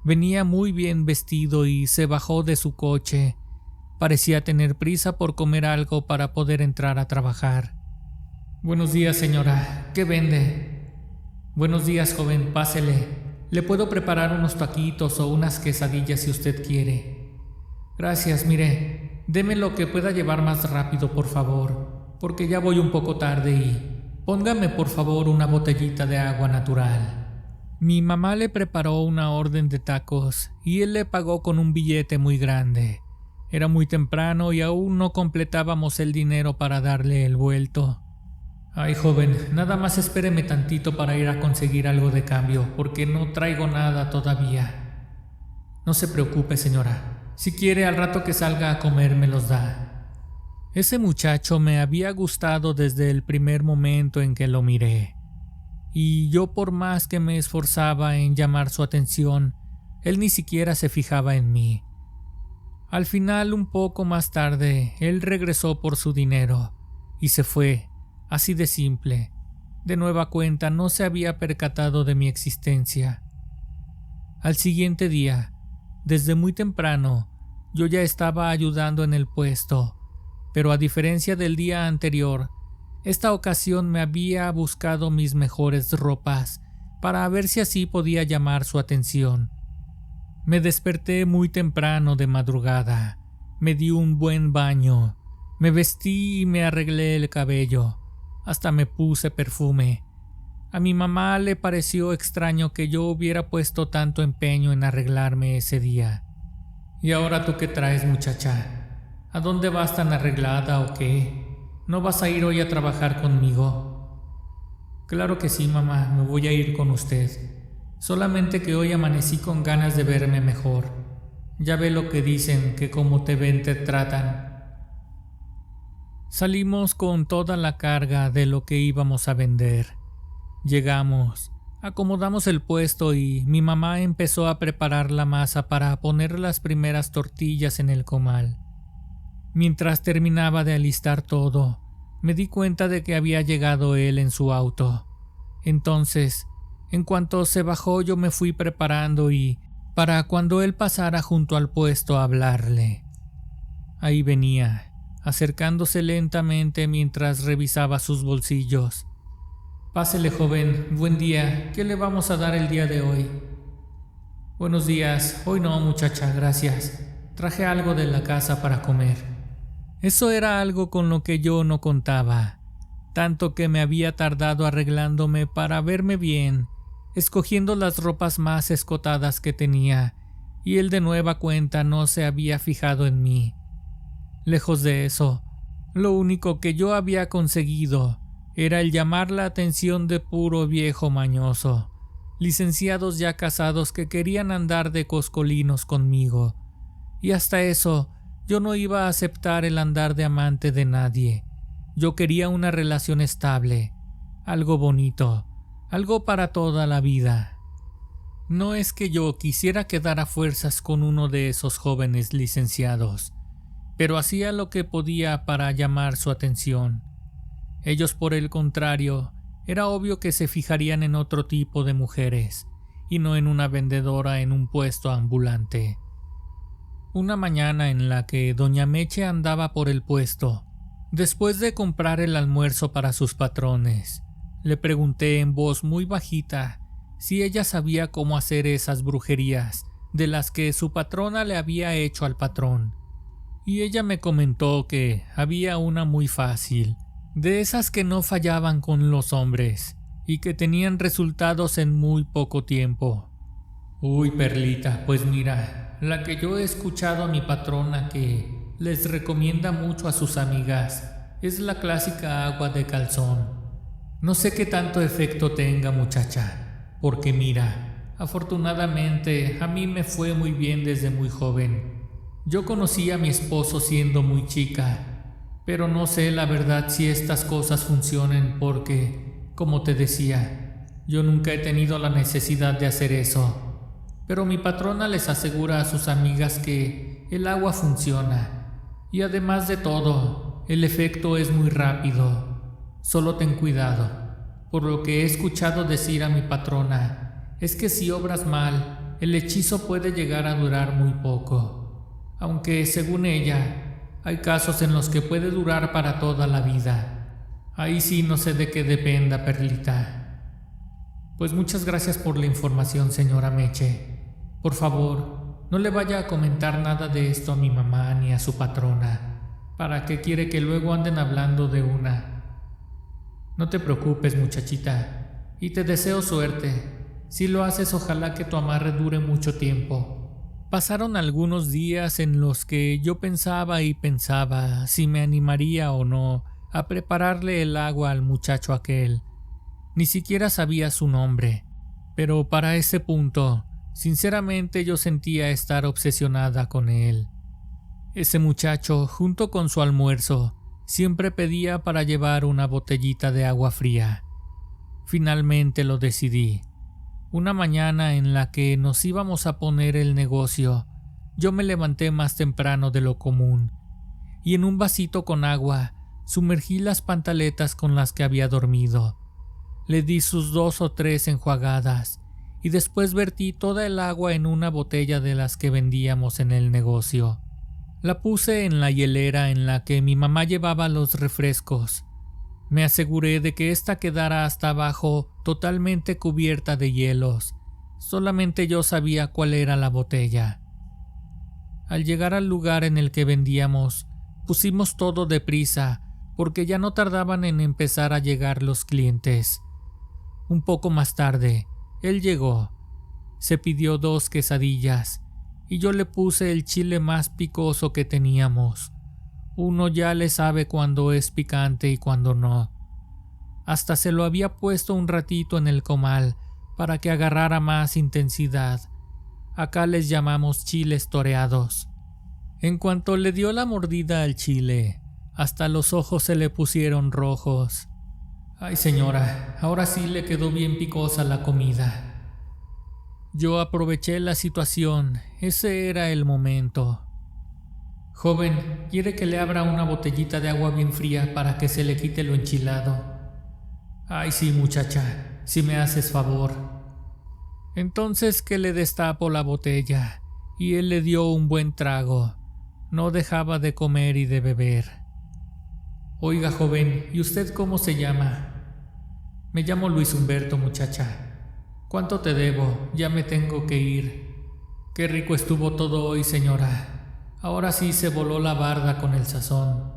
Venía muy bien vestido y se bajó de su coche. Parecía tener prisa por comer algo para poder entrar a trabajar. «Buenos días, señora. ¿Qué vende?» «Buenos días, joven. Pásele. Le puedo preparar unos taquitos o unas quesadillas si usted quiere». «Gracias, mire. Deme lo que pueda llevar más rápido, por favor, porque ya voy un poco tarde y póngame, por favor, una botellita de agua natural». Mi mamá le preparó una orden de tacos y él le pagó con un billete muy grande. Era muy temprano y aún no completábamos el dinero para darle el vuelto. «Ay, joven, nada más espéreme tantito para ir a conseguir algo de cambio, porque no traigo nada todavía». «No se preocupe, señora. Si quiere, al rato que salga a comer me los da». Ese muchacho me había gustado desde el primer momento en que lo miré. Y yo, por más que me esforzaba en llamar su atención, él ni siquiera se fijaba en mí. Al final, un poco más tarde, él regresó por su dinero y se fue, así de simple. De nueva cuenta, no se había percatado de mi existencia. Al siguiente día, desde muy temprano, yo ya estaba ayudando en el puesto, pero a diferencia del día anterior, esta ocasión me había buscado mis mejores ropas para ver si así podía llamar su atención. Me desperté muy temprano de madrugada, me di un buen baño, me vestí y me arreglé el cabello, hasta me puse perfume. A mi mamá le pareció extraño que yo hubiera puesto tanto empeño en arreglarme ese día. «¿Y ahora tú qué traes, muchacha? ¿A dónde vas tan arreglada o qué? ¿No vas a ir hoy a trabajar conmigo?» «Claro que sí, mamá, me voy a ir con usted. Solamente que hoy amanecí con ganas de verme mejor. Ya ve lo que dicen, que como te ven te tratan». Salimos con toda la carga de lo que íbamos a vender. Llegamos, acomodamos el puesto y mi mamá empezó a preparar la masa para poner las primeras tortillas en el comal. Mientras terminaba de alistar todo, me di cuenta de que había llegado él en su auto. Entonces, en cuanto se bajó, yo me fui preparando y para cuando él pasara junto al puesto a hablarle. Ahí venía, acercándose lentamente mientras revisaba sus bolsillos. «Pásele, joven. Buen día. ¿Qué le vamos a dar el día de hoy?» «Buenos días. Hoy no, muchacha, gracias. Traje algo de la casa para comer». Eso era algo con lo que yo no contaba, tanto que me había tardado arreglándome para verme bien, escogiendo las ropas más escotadas que tenía, y él de nueva cuenta no se había fijado en mí. Lejos de eso, lo único que yo había conseguido era el llamar la atención de puro viejo mañoso, licenciados ya casados que querían andar de coscolinos conmigo, y hasta eso yo no iba a aceptar el andar de amante de nadie. Yo quería una relación estable, algo bonito, algo para toda la vida. No es que yo quisiera quedar a fuerzas con uno de esos jóvenes licenciados, pero hacía lo que podía para llamar su atención. Ellos, por el contrario, era obvio que se fijarían en otro tipo de mujeres, y no en una vendedora en un puesto ambulante. Una mañana en la que doña Meche andaba por el puesto, después de comprar el almuerzo para sus patrones, le pregunté en voz muy bajita si ella sabía cómo hacer esas brujerías de las que su patrona le había hecho al patrón, y ella me comentó que había una muy fácil, de esas que no fallaban con los hombres y que tenían resultados en muy poco tiempo. «Uy, Perlita, pues mira, la que yo he escuchado a mi patrona que les recomienda mucho a sus amigas es la clásica agua de calzón. No sé qué tanto efecto tenga, muchacha, porque mira, afortunadamente a mí me fue muy bien desde muy joven. Yo conocí a mi esposo siendo muy chica, pero no sé la verdad si estas cosas funcionen porque, como te decía, yo nunca he tenido la necesidad de hacer eso. Pero mi patrona les asegura a sus amigas que el agua funciona. Y además de todo, el efecto es muy rápido. Solo ten cuidado. Por lo que he escuchado decir a mi patrona, es que si obras mal, el hechizo puede llegar a durar muy poco. Aunque, según ella, hay casos en los que puede durar para toda la vida. Ahí sí no sé de qué dependa, Perlita. Pues muchas gracias por la información, señora Meche. Por favor, no le vaya a comentar nada de esto a mi mamá ni a su patrona. ¿Para qué quiere que luego anden hablando de una? No te preocupes, muchachita, y te deseo suerte. Si lo haces, ojalá que tu amarre dure mucho tiempo. Pasaron algunos días en los que yo pensaba y pensaba si me animaría o no a prepararle el agua al muchacho aquel. Ni siquiera sabía su nombre, pero para ese punto, sinceramente yo sentía estar obsesionada con él. Ese muchacho, junto con su almuerzo, siempre pedía para llevar una botellita de agua fría. Finalmente lo decidí. Una mañana en la que nos íbamos a poner el negocio, yo me levanté más temprano de lo común y en un vasito con agua sumergí las pantaletas con las que había dormido. Le di sus 2 o 3 enjuagadas y después vertí toda el agua en una botella de las que vendíamos en el negocio. La puse en la hielera en la que mi mamá llevaba los refrescos. Me aseguré de que ésta quedara hasta abajo totalmente cubierta de hielos. Solamente yo sabía cuál era la botella. Al llegar al lugar en el que vendíamos, pusimos todo deprisa porque ya no tardaban en empezar a llegar los clientes. Un poco más tarde, él llegó. Se pidió 2 quesadillas y yo le puse el chile más picoso que teníamos. Uno ya le sabe cuando es picante y cuando no. Hasta se lo había puesto un ratito en el comal para que agarrara más intensidad. Acá les llamamos chiles toreados. En cuanto le dio la mordida al chile, hasta los ojos se le pusieron rojos. Ay, señora, ahora sí le quedó bien picosa la comida. Yo aproveché la situación, ese era el momento. Joven, ¿quiere que le abra una botellita de agua bien fría para que se le quite lo enchilado? Ay, sí, muchacha, si me haces favor. Entonces que le destapo la botella, y él le dio un buen trago. No dejaba de comer y de beber. Oiga, joven, ¿y usted cómo se llama? Me llamo Luis Humberto, muchacha. ¿Cuánto te debo? Ya me tengo que ir. Qué rico estuvo todo hoy, señora. Ahora sí se voló la barda con el sazón.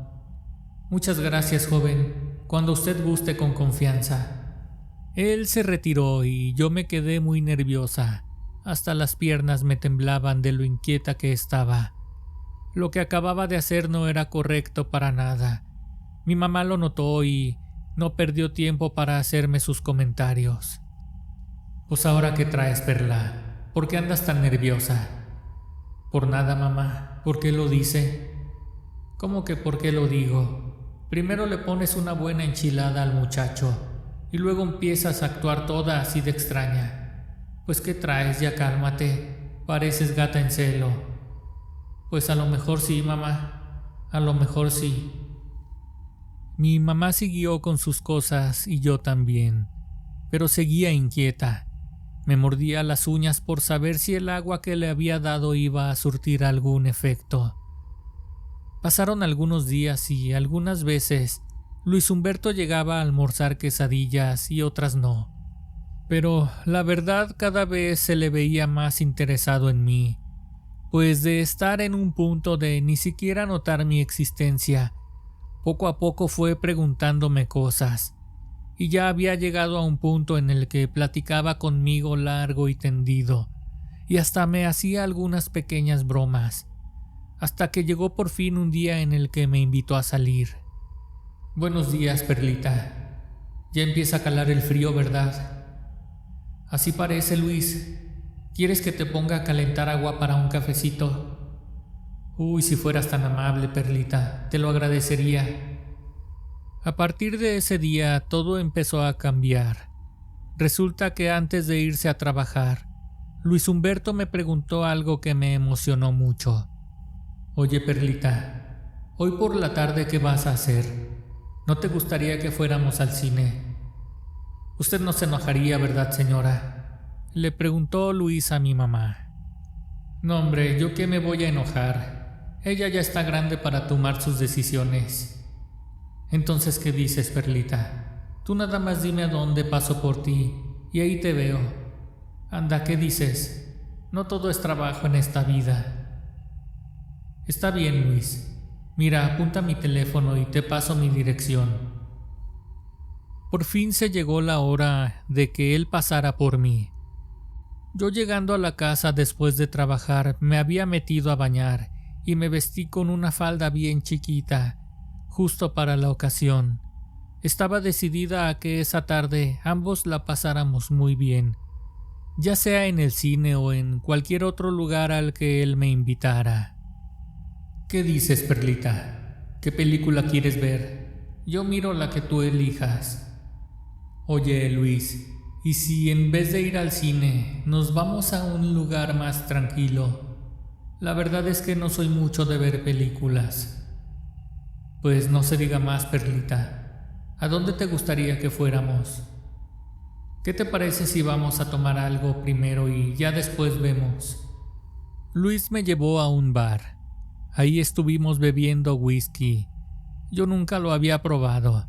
Muchas gracias, joven. Cuando usted guste con confianza. Él se retiró y yo me quedé muy nerviosa. Hasta las piernas me temblaban de lo inquieta que estaba. Lo que acababa de hacer no era correcto para nada. Mi mamá lo notó y no perdió tiempo para hacerme sus comentarios. Pues ahora, ¿qué traes, Perla? ¿Por qué andas tan nerviosa? Por nada, mamá. ¿Por qué lo dice? ¿Cómo que por qué lo digo? Primero le pones una buena enchilada al muchacho y luego empiezas a actuar toda así de extraña. Pues ¿qué traes? Ya cálmate. Pareces gata en celo. Pues a lo mejor sí, mamá. A lo mejor sí. Mi mamá siguió con sus cosas y yo también, pero seguía inquieta. Me mordía las uñas por saber si el agua que le había dado iba a surtir algún efecto. Pasaron algunos días y algunas veces Luis Humberto llegaba a almorzar quesadillas y otras no. Pero la verdad cada vez se le veía más interesado en mí, pues de estar en un punto de ni siquiera notar mi existencia, poco a poco fue preguntándome cosas. Y ya había llegado a un punto en el que platicaba conmigo largo y tendido, y hasta me hacía algunas pequeñas bromas, hasta que llegó por fin un día en el que me invitó a salir. Buenos días, Perlita. Ya empieza a calar el frío, ¿verdad? Así parece, Luis. ¿Quieres que te ponga a calentar agua para un cafecito? Uy, si fueras tan amable, Perlita, te lo agradecería. A partir de ese día todo empezó a cambiar. Resulta que antes de irse a trabajar, Luis Humberto me preguntó algo que me emocionó mucho. Oye, Perlita, hoy por la tarde, ¿qué vas a hacer? ¿No te gustaría que fuéramos al cine? Usted no se enojaría, ¿verdad, señora?, le preguntó Luis a mi mamá. No, hombre, ¿yo qué me voy a enojar? Ella ya está grande para tomar sus decisiones. Entonces, ¿qué dices, Perlita? Tú nada más dime a dónde paso por ti y ahí te veo. Anda, ¿qué dices? No todo es trabajo en esta vida. Está bien, Luis. Mira, apunta mi teléfono y te paso mi dirección. Por fin se llegó la hora de que él pasara por mí. Yo, llegando a la casa después de trabajar, me había metido a bañar y me vestí con una falda bien chiquita, justo para la ocasión. Estaba decidida a que esa tarde ambos la pasáramos muy bien, ya sea en el cine o en cualquier otro lugar al que él me invitara. ¿Qué dices, Perlita? ¿Qué película quieres ver? Yo miro la que tú elijas. Oye, Luis, ¿y si en vez de ir al cine nos vamos a un lugar más tranquilo? La verdad es que no soy mucho de ver películas. Pues no se diga más, Perlita. ¿A dónde te gustaría que fuéramos? ¿Qué te parece si vamos a tomar algo primero y ya después vemos? Luis me llevó a un bar. Ahí estuvimos bebiendo whisky. Yo nunca lo había probado.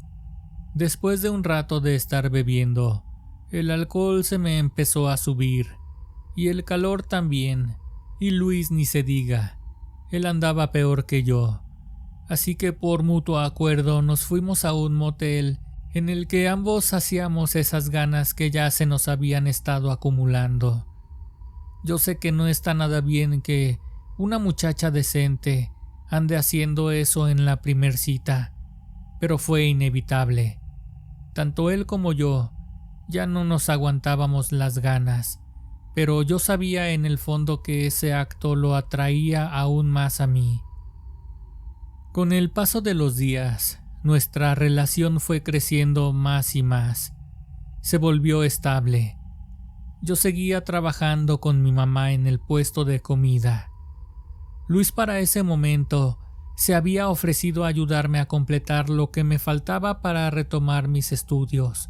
Después de un rato de estar bebiendo, el alcohol se me empezó a subir, y el calor también, y Luis ni se diga. Él andaba peor que yo. Así que por mutuo acuerdo nos fuimos a un motel en el que ambos hacíamos esas ganas que ya se nos habían estado acumulando. Yo sé que no está nada bien que una muchacha decente ande haciendo eso en la primer cita, pero fue inevitable. Tanto él como yo ya no nos aguantábamos las ganas, pero yo sabía en el fondo que ese acto lo atraía aún más a mí. Con el paso de los días, nuestra relación fue creciendo más y más. Se volvió estable. Yo seguía trabajando con mi mamá en el puesto de comida. Luis para ese momento se había ofrecido a ayudarme a completar lo que me faltaba para retomar mis estudios.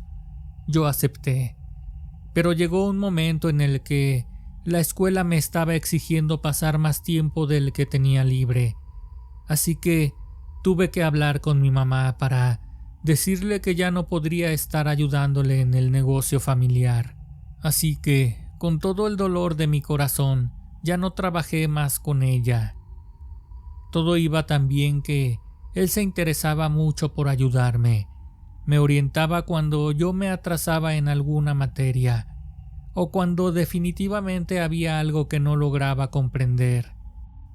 Yo acepté, pero llegó un momento en el que la escuela me estaba exigiendo pasar más tiempo del que tenía libre. Así que tuve que hablar con mi mamá para decirle que ya no podría estar ayudándole en el negocio familiar. Así que, con todo el dolor de mi corazón, ya no trabajé más con ella. Todo iba tan bien que él se interesaba mucho por ayudarme. Me orientaba cuando yo me atrasaba en alguna materia o cuando definitivamente había algo que no lograba comprender.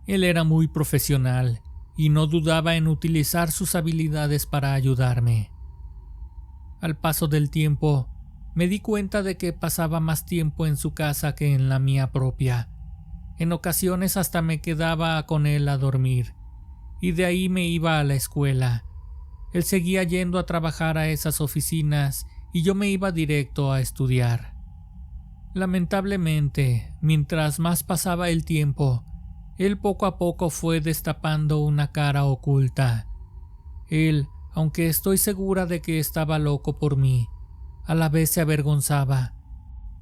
Él era muy profesional y no dudaba en utilizar sus habilidades para ayudarme. Al paso del tiempo, me di cuenta de que pasaba más tiempo en su casa que en la mía propia. En ocasiones hasta me quedaba con él a dormir, y de ahí me iba a la escuela. Él seguía yendo a trabajar a esas oficinas y yo me iba directo a estudiar. Lamentablemente, mientras más pasaba el tiempo, él poco a poco fue destapando una cara oculta. Él, aunque estoy segura de que estaba loco por mí, a la vez se avergonzaba.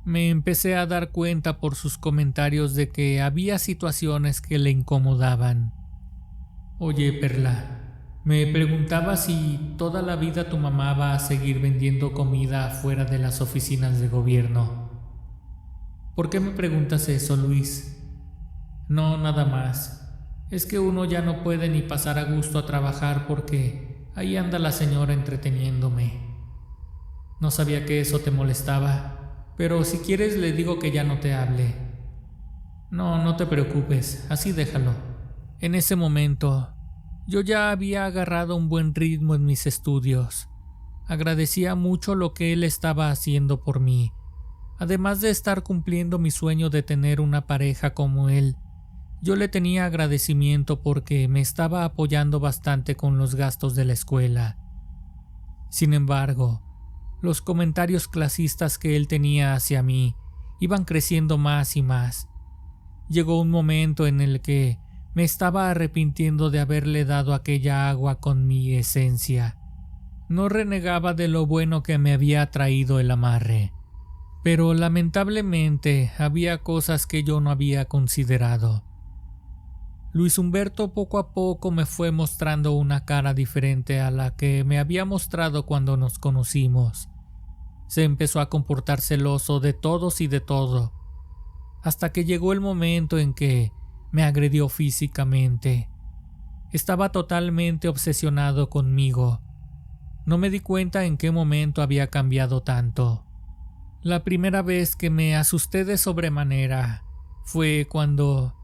Me empecé a dar cuenta por sus comentarios de que había situaciones que le incomodaban. Oye, Perla, me preguntaba si toda la vida tu mamá va a seguir vendiendo comida afuera de las oficinas de gobierno. ¿Por qué me preguntas eso, Luis? No, nada más. Es que uno ya no puede ni pasar a gusto a trabajar porque ahí anda la señora entreteniéndome. No sabía que eso te molestaba, pero si quieres le digo que ya no te hable. No, no te preocupes, así déjalo. En ese momento, yo ya había agarrado un buen ritmo en mis estudios. Agradecía mucho lo que él estaba haciendo por mí. Además de estar cumpliendo mi sueño de tener una pareja como él, Yo le tenía agradecimiento porque me estaba apoyando bastante con los gastos de la escuela. Sin embargo, los comentarios clasistas que él tenía hacia mí iban creciendo más y más. Llegó un momento en el que me estaba arrepintiendo de haberle dado aquella agua con mi esencia. No renegaba de lo bueno que me había traído el amarre, pero lamentablemente había cosas que yo no había considerado. Luis Humberto poco a poco me fue mostrando una cara diferente a la que me había mostrado cuando nos conocimos. Se empezó a comportar celoso de todos y de todo, hasta que llegó el momento en que me agredió físicamente. Estaba totalmente obsesionado conmigo. No me di cuenta en qué momento había cambiado tanto. La primera vez que me asusté de sobremanera fue cuando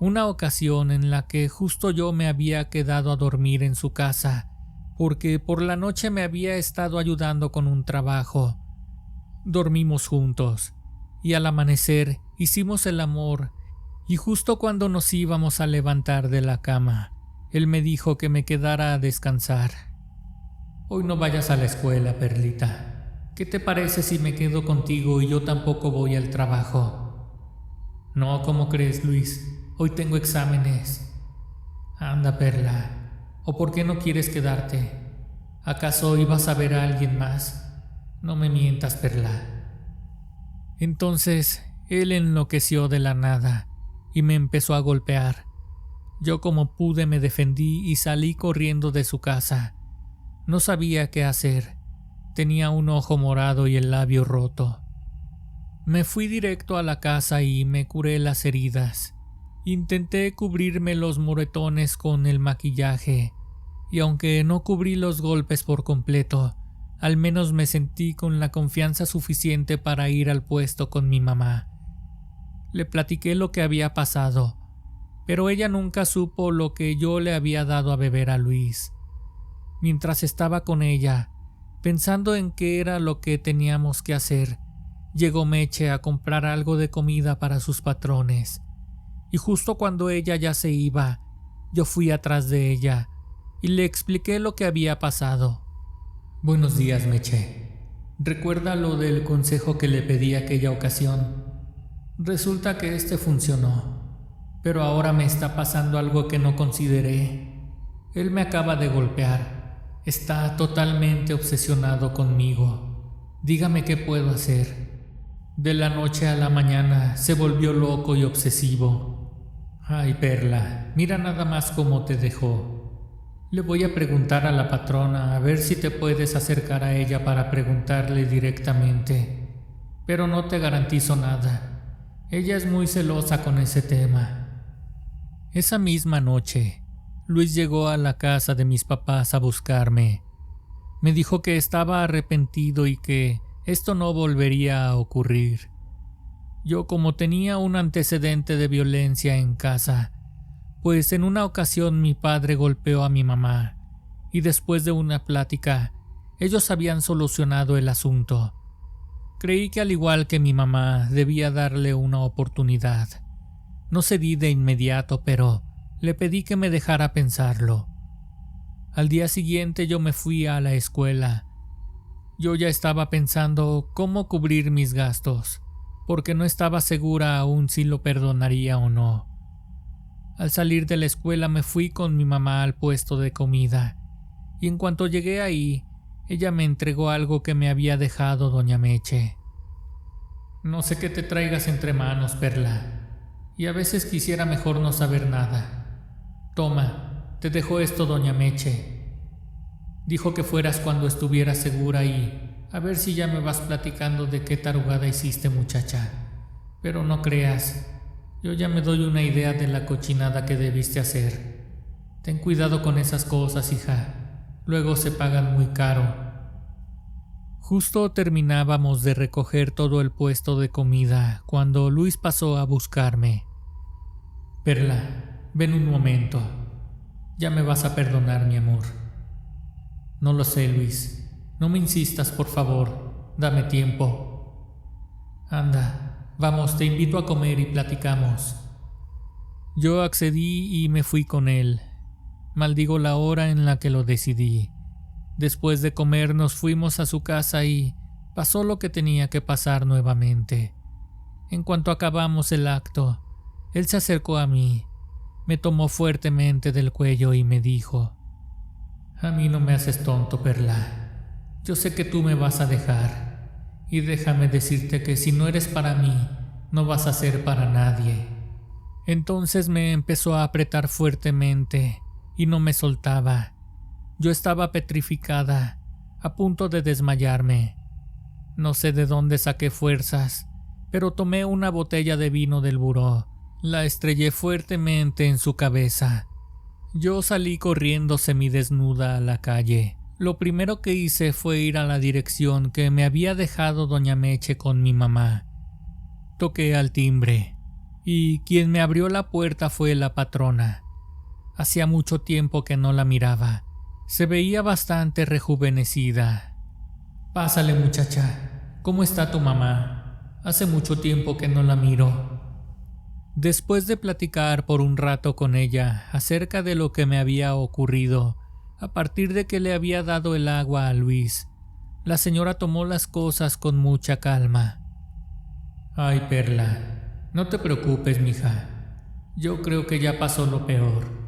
una ocasión en la que justo yo me había quedado a dormir en su casa, porque por la noche me había estado ayudando con un trabajo. Dormimos juntos, y al amanecer hicimos el amor, y justo cuando nos íbamos a levantar de la cama, él me dijo que me quedara a descansar. Hoy no vayas a la escuela, Perlita. ¿Qué te parece si me quedo contigo y yo tampoco voy al trabajo? No, ¿cómo crees, Luis? Hoy tengo exámenes. Anda, Perla. ¿O por qué no quieres quedarte? ¿Acaso ibas a ver a alguien más? No me mientas, Perla. Entonces, él enloqueció de la nada y me empezó a golpear. Yo como pude me defendí y salí corriendo de su casa. No sabía qué hacer. Tenía un ojo morado y el labio roto. Me fui directo a la casa y me curé las heridas. Intenté cubrirme los moretones con el maquillaje, y aunque no cubrí los golpes por completo, al menos me sentí con la confianza suficiente para ir al puesto con mi mamá. Le platiqué lo que había pasado, pero ella nunca supo lo que yo le había dado a beber a Luis. Mientras estaba con ella, pensando en qué era lo que teníamos que hacer, llegó Meche a comprar algo de comida para sus patrones. Y justo cuando ella ya se iba, yo fui atrás de ella y le expliqué lo que había pasado. Buenos días, Meche. ¿Recuerda lo del consejo que le pedí aquella ocasión? Resulta que funcionó, pero ahora me está pasando algo que no consideré. Él me acaba de golpear. Está totalmente obsesionado conmigo. Dígame qué puedo hacer. De la noche a la mañana se volvió loco y obsesivo. Ay, Perla, mira nada más cómo te dejó. Le voy a preguntar a la patrona a ver si te puedes acercar a ella para preguntarle directamente. Pero no te garantizo nada. Ella es muy celosa con ese tema. Esa misma noche, Luis llegó a la casa de mis papás a buscarme. Me dijo que estaba arrepentido y que esto no volvería a ocurrir. Yo, como tenía un antecedente de violencia en casa, pues en una ocasión mi padre golpeó a mi mamá y después de una plática, ellos habían solucionado el asunto. Creí que al igual que mi mamá debía darle una oportunidad. No cedí de inmediato, pero le pedí que me dejara pensarlo. Al día siguiente yo me fui a la escuela. Yo ya estaba pensando cómo cubrir mis gastos, porque no estaba segura aún si lo perdonaría o no. Al salir de la escuela me fui con mi mamá al puesto de comida, y en cuanto llegué ahí, ella me entregó algo que me había dejado doña Meche. No sé qué te traigas entre manos, Perla, y a veces quisiera mejor no saber nada. Toma, te dejo esto doña Meche. Dijo que fueras cuando estuvieras segura y a ver si ya me vas platicando de qué tarugada hiciste, muchacha. Pero no creas, yo ya me doy una idea de la cochinada que debiste hacer. Ten cuidado con esas cosas, hija. Luego se pagan muy caro. Justo terminábamos de recoger todo el puesto de comida cuando Luis pasó a buscarme. Perla, ven un momento. Ya me vas a perdonar, mi amor. No lo sé, Luis. No me insistas, por favor. Dame tiempo. Anda, vamos, te invito a comer y platicamos. Yo accedí y me fui con él. Maldigo la hora en la que lo decidí. Después de comer nos fuimos a su casa y pasó lo que tenía que pasar nuevamente. En cuanto acabamos el acto, él se acercó a mí, me tomó fuertemente del cuello y me dijo: «A mí no me haces tonto, Perla. Yo sé que tú me vas a dejar. Y déjame decirte que si no eres para mí, no vas a ser para nadie». Entonces me empezó a apretar fuertemente y no me soltaba. Yo estaba petrificada, a punto de desmayarme. No sé de dónde saqué fuerzas, pero tomé una botella de vino del buró. La estrellé fuertemente en su cabeza. Yo salí corriendo semidesnuda a la calle. Lo primero que hice fue ir a la dirección que me había dejado doña Meche con mi mamá. Toqué al timbre, y quien me abrió la puerta fue la patrona. Hacía mucho tiempo que no la miraba. Se veía bastante rejuvenecida. «Pásale, muchacha. ¿Cómo está tu mamá? Hace mucho tiempo que no la miro». Después de platicar por un rato con ella acerca de lo que me había ocurrido, a partir de que le había dado el agua a Luis, la señora tomó las cosas con mucha calma. «Ay, Perla, no te preocupes, mija. Yo creo que ya pasó lo peor.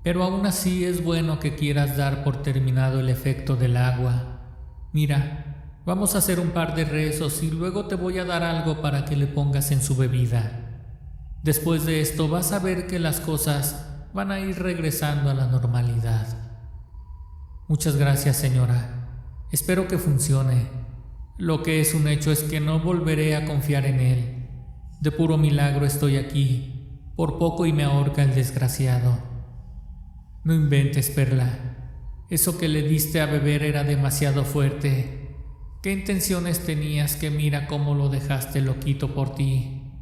Pero aún así es bueno que quieras dar por terminado el efecto del agua. Mira, vamos a hacer un par de rezos y luego te voy a dar algo para que le pongas en su bebida. Después de esto vas a ver que las cosas van a ir regresando a la normalidad». «Muchas gracias, señora. Espero que funcione. Lo que es un hecho es que no volveré a confiar en él. De puro milagro estoy aquí. Por poco y me ahorca el desgraciado». «No inventes, Perla. Eso que le diste a beber era demasiado fuerte. ¿Qué intenciones tenías que mira cómo lo dejaste loquito por ti?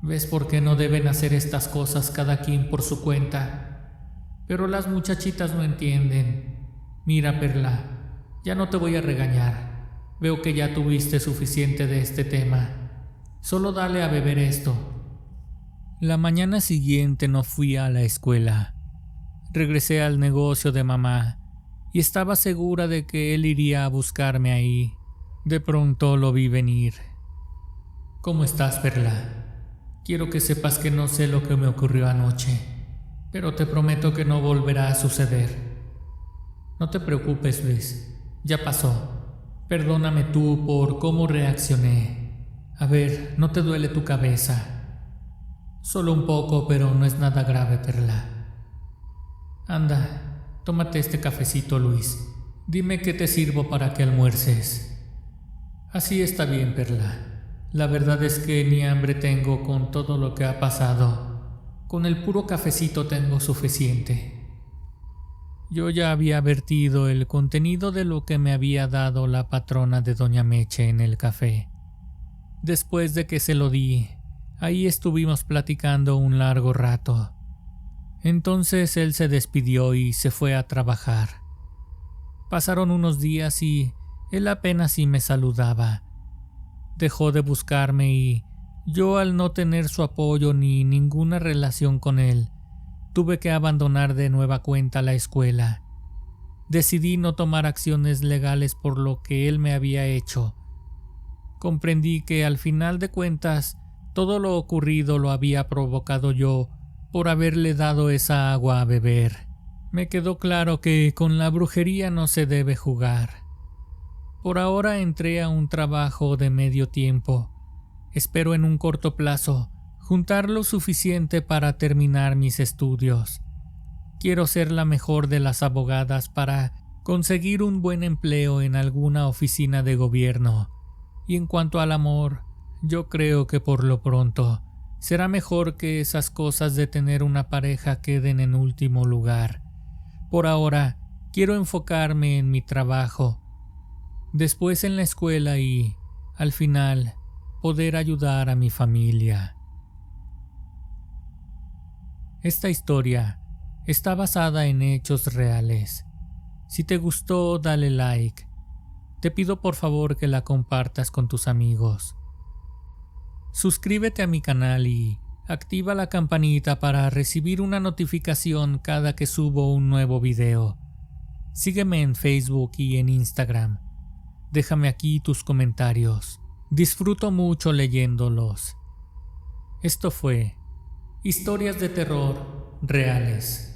¿Ves por qué no deben hacer estas cosas cada quien por su cuenta? Pero las muchachitas no entienden. Mira, Perla, ya no te voy a regañar. Veo que ya tuviste suficiente de este tema. Solo dale a beber esto». La mañana siguiente no fui a la escuela. Regresé al negocio de mamá y estaba segura de que él iría a buscarme ahí. De pronto lo vi venir. «¿Cómo estás, Perla? Quiero que sepas que no sé lo que me ocurrió anoche, pero te prometo que no volverá a suceder. No te preocupes, Luis, ya pasó. Perdóname tú por cómo reaccioné. A ver, ¿no te duele tu cabeza?» «Solo un poco, pero no es nada grave, Perla». «Anda, tómate este cafecito, Luis. Dime qué te sirvo para que almuerces». «Así está bien, Perla. La verdad es que ni hambre tengo con todo lo que ha pasado. Con el puro cafecito tengo suficiente». Yo ya había vertido el contenido de lo que me había dado la patrona de doña Meche en el café. Después de que se lo di, ahí estuvimos platicando un largo rato. Entonces él se despidió y se fue a trabajar. Pasaron unos días y él apenas si me saludaba. Dejó de buscarme y yo, al no tener su apoyo ni ninguna relación con él, tuve que abandonar de nueva cuenta la escuela. Decidí no tomar acciones legales por lo que él me había hecho. Comprendí que al final de cuentas todo lo ocurrido lo había provocado yo por haberle dado esa agua a beber. Me quedó claro que con la brujería no se debe jugar. Por ahora entré a un trabajo de medio tiempo. Espero en un corto plazo juntar lo suficiente para terminar mis estudios. Quiero ser la mejor de las abogadas para conseguir un buen empleo en alguna oficina de gobierno. Y en cuanto al amor, yo creo que por lo pronto será mejor que esas cosas de tener una pareja queden en último lugar. Por ahora, quiero enfocarme en mi trabajo, después en la escuela y, al final, poder ayudar a mi familia. Esta historia está basada en hechos reales. Si te gustó, dale like. Te pido por favor que la compartas con tus amigos. Suscríbete a mi canal y Activa la campanita para recibir una notificación cada que subo un nuevo video. Sígueme en Facebook y en Instagram. Déjame aquí tus comentarios. Disfruto mucho leyéndolos. Esto fue Historias de Terror Reales.